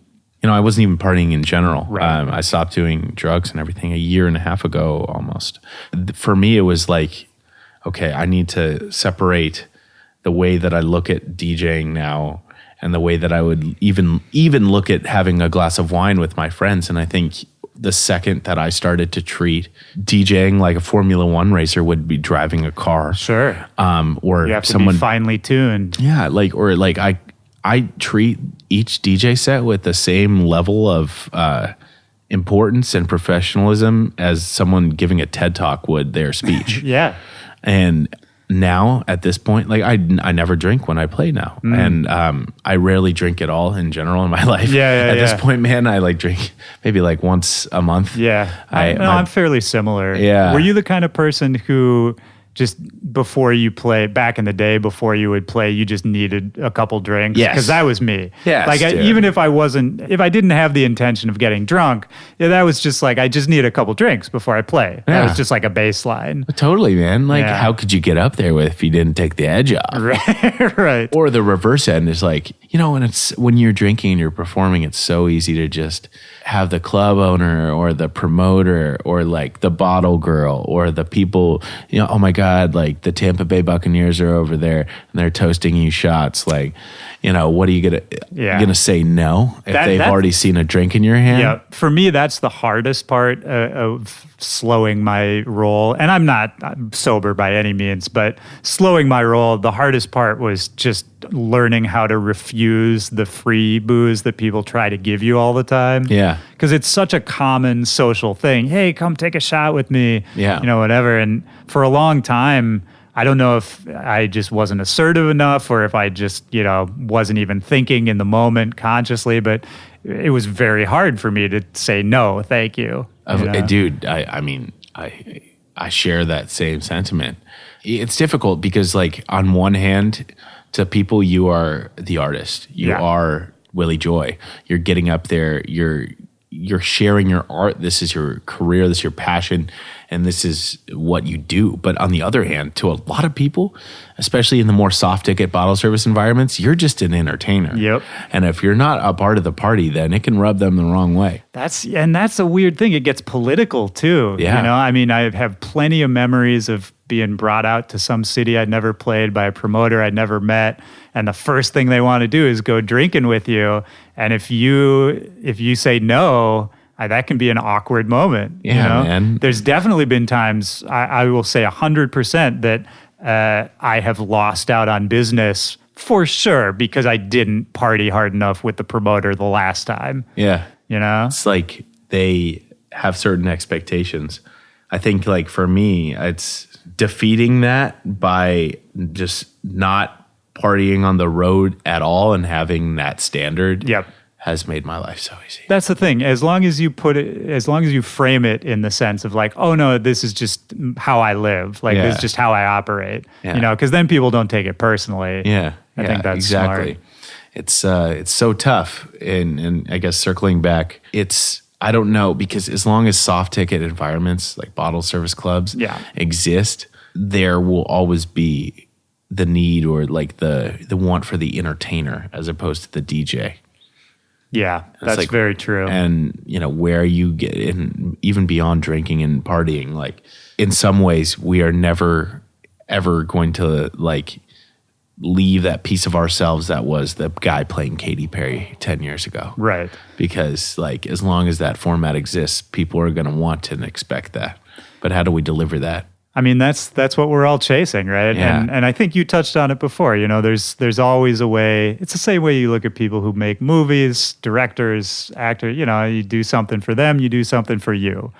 I wasn't even partying in general. Right. I stopped doing drugs and everything a year and a half ago almost. For me, it was like, okay, I need to separate the way that I look at DJing now and the way that I would even look at having a glass of wine with my friends. And I think the second that I started to treat DJing like a Formula One racer would be driving a car. Sure. Or you have to someone be finely tuned. Yeah, I treat each DJ set with the same level of importance and professionalism as someone giving a TED Talk would their speech. Yeah. And now at this point, I never drink when I play now. And I rarely drink at all in general in my life. At this point, man, I drink maybe once a month. Yeah. I'm fairly similar. Yeah. Were you the kind of person who just before you play, back in the day, before you would play, you just needed a couple drinks? Yes. Because that was me. Yes, even if I didn't have the intention of getting drunk, that was just I just need a couple drinks before I play. That was just a baseline. Totally, man. How could you get up there if you didn't take the edge off? Right. Or the reverse end is when you're drinking and you're performing, it's so easy to just have the club owner or the promoter or the bottle girl or the people, oh my God, the Tampa Bay Buccaneers are over there and they're toasting you shots. What are you gonna say no if they've already seen a drink in your hand? Yeah, for me, that's the hardest part of slowing my roll. And I'm sober by any means, but slowing my roll, the hardest part was just learning how to refuse the free booze that people try to give you all the time. Yeah. Because it's such a common social thing. Hey, come take a shot with me. Yeah. Whatever. And for a long time, I don't know if I just wasn't assertive enough or if I just, wasn't even thinking in the moment consciously, but it was very hard for me to say no, thank you. Dude, I share that same sentiment. It's difficult because on one hand, to people, you are the artist. You are Willie Joy. You're getting up there. You're sharing your art. This is your career. This is your passion. And this is what you do. But on the other hand, to a lot of people, especially in the more soft ticket bottle service environments, you're just an entertainer. Yep. And if you're not a part of the party, then it can rub them the wrong way. That's a weird thing. It gets political too. Yeah. I have plenty of memories of being brought out to some city I'd never played by a promoter I'd never met. And the first thing they want to do is go drinking with you. And if you say no, that can be an awkward moment. Yeah, man. There's definitely been times, I will say 100%, that I have lost out on business for sure because I didn't party hard enough with the promoter the last time. Yeah. It's they have certain expectations. I think for me, it's defeating that by just not partying on the road at all and having that standard. Yep. has made my life so easy. That's the thing. As long as you frame it in the sense of like, oh no, this is just how I live. Like this is just how I operate. Yeah. You know, because then people don't take it personally. Yeah. I think that's exactly. smart. It's so tough. And I guess circling back, I don't know, because as long as soft ticket environments like bottle service clubs exist, there will always be the need or like the want for the entertainer as opposed to the DJ. Yeah, that's like, very true. And, you know, where you get in, even beyond drinking and partying, like in some ways we are never, ever going to like leave that piece of ourselves that was the guy playing Katy Perry 10 years ago. Right. Because like as long as that format exists, people are going to want and expect that. But how do we deliver that? I mean, that's what we're all chasing, right? Yeah. And I think you touched on it before. You know, there's always a way. It's the same way you look at people who make movies, directors, actors. You know, you do something for them, you do something for you,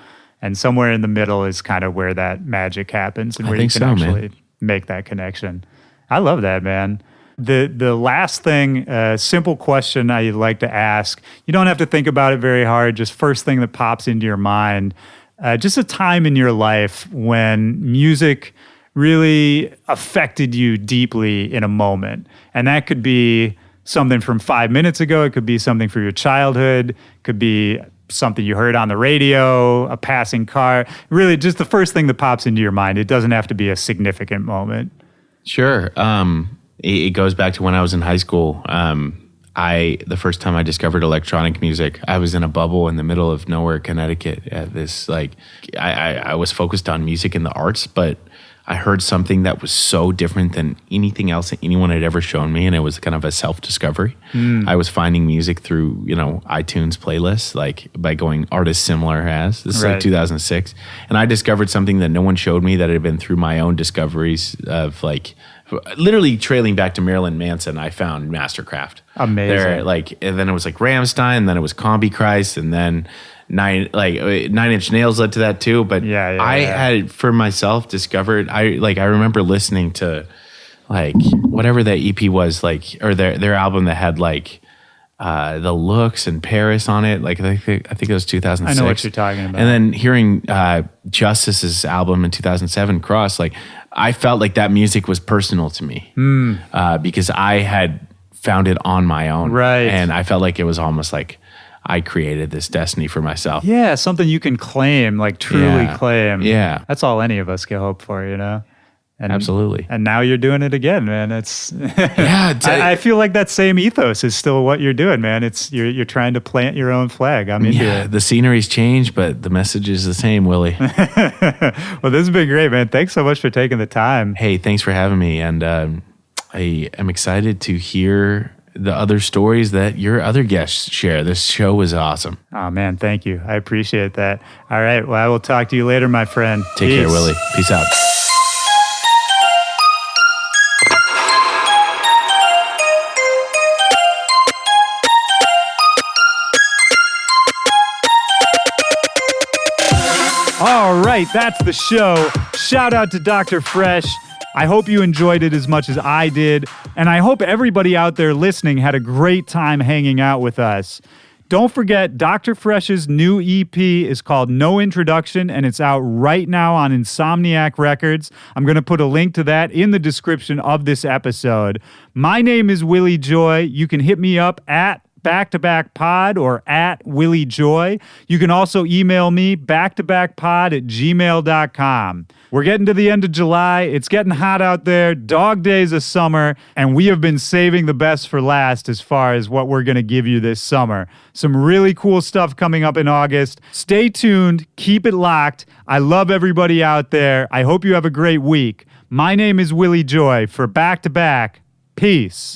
and somewhere in the middle is kind of where that magic happens and where you can actually make that connection. I love that, man. The last thing, simple question I'd like to ask. You don't have to think about it very hard. Just first thing that pops into your mind. Just a time in your life when music really affected you deeply in a moment. And that could be something from 5 minutes ago. It could be something from your childhood. It could be something you heard on the radio, a passing car. Really, just the first thing that pops into your mind. It doesn't have to be a significant moment. Sure. It goes back to when I was in high school. The first time I discovered electronic music, I was in a bubble in the middle of nowhere, Connecticut. At this, like, I was focused on music and the arts, but I heard something that was so different than anything else that anyone had ever shown me, and it was kind of a self-discovery. I was finding music through, you know, iTunes playlists, like by going artists similar as. This is like 2006, and I discovered something that no one showed me that had been through my own discoveries of like. Literally trailing back to Marilyn Manson, I found Mastercraft. Amazing. And then it was like Rammstein, then it was Combi Christ, and then Nine Inch Nails led to that too. But I had for myself discovered. I remember listening to like whatever that EP was like, or their album that had like The Looks and Paris on it. Like I think it was 2006. I know what you're talking about. And then hearing Justice's album in 2007, Cross, like. I felt like that music was personal to me because I had found it on my own. Right. And I felt like it was almost like I created this destiny for myself. Yeah, something you can claim, like truly claim. Yeah. That's all any of us can hope for, you know? And, absolutely. And now you're doing it again, man. It's I feel like that same ethos is still what you're doing, man. It's you're trying to plant your own flag. I'm into it. The scenery's changed, but the message is the same, Willie. Well, this has been great, man. Thanks so much for taking the time. Hey, thanks for having me. And I am excited to hear the other stories that your other guests share. This show was awesome. Oh, man. Thank you. I appreciate that. All right. Well, I will talk to you later, my friend. Take care, Willie. Peace out. All right, that's the show. Shout out to Dr. Fresch. I hope you enjoyed it as much as I did, and I hope everybody out there listening had a great time hanging out with us. Don't forget, Dr. Fresch's new EP is called No Introduction, and it's out right now on Insomniac Records. I'm going to put a link to that in the description of this episode. My name is Willie Joy. You can hit me up at back-to-back-pod or at Willie Joy. You can also email me back-to-back-pod@gmail.com. We're getting to the end of July. It's getting hot out there, dog days of summer, and we have been saving the best for last as far as what we're going to give you this summer. Some really cool stuff coming up in August. Stay tuned. Keep it locked. I love everybody out there. I hope you have a great week. My name is Willie Joy for Back to Back. Peace.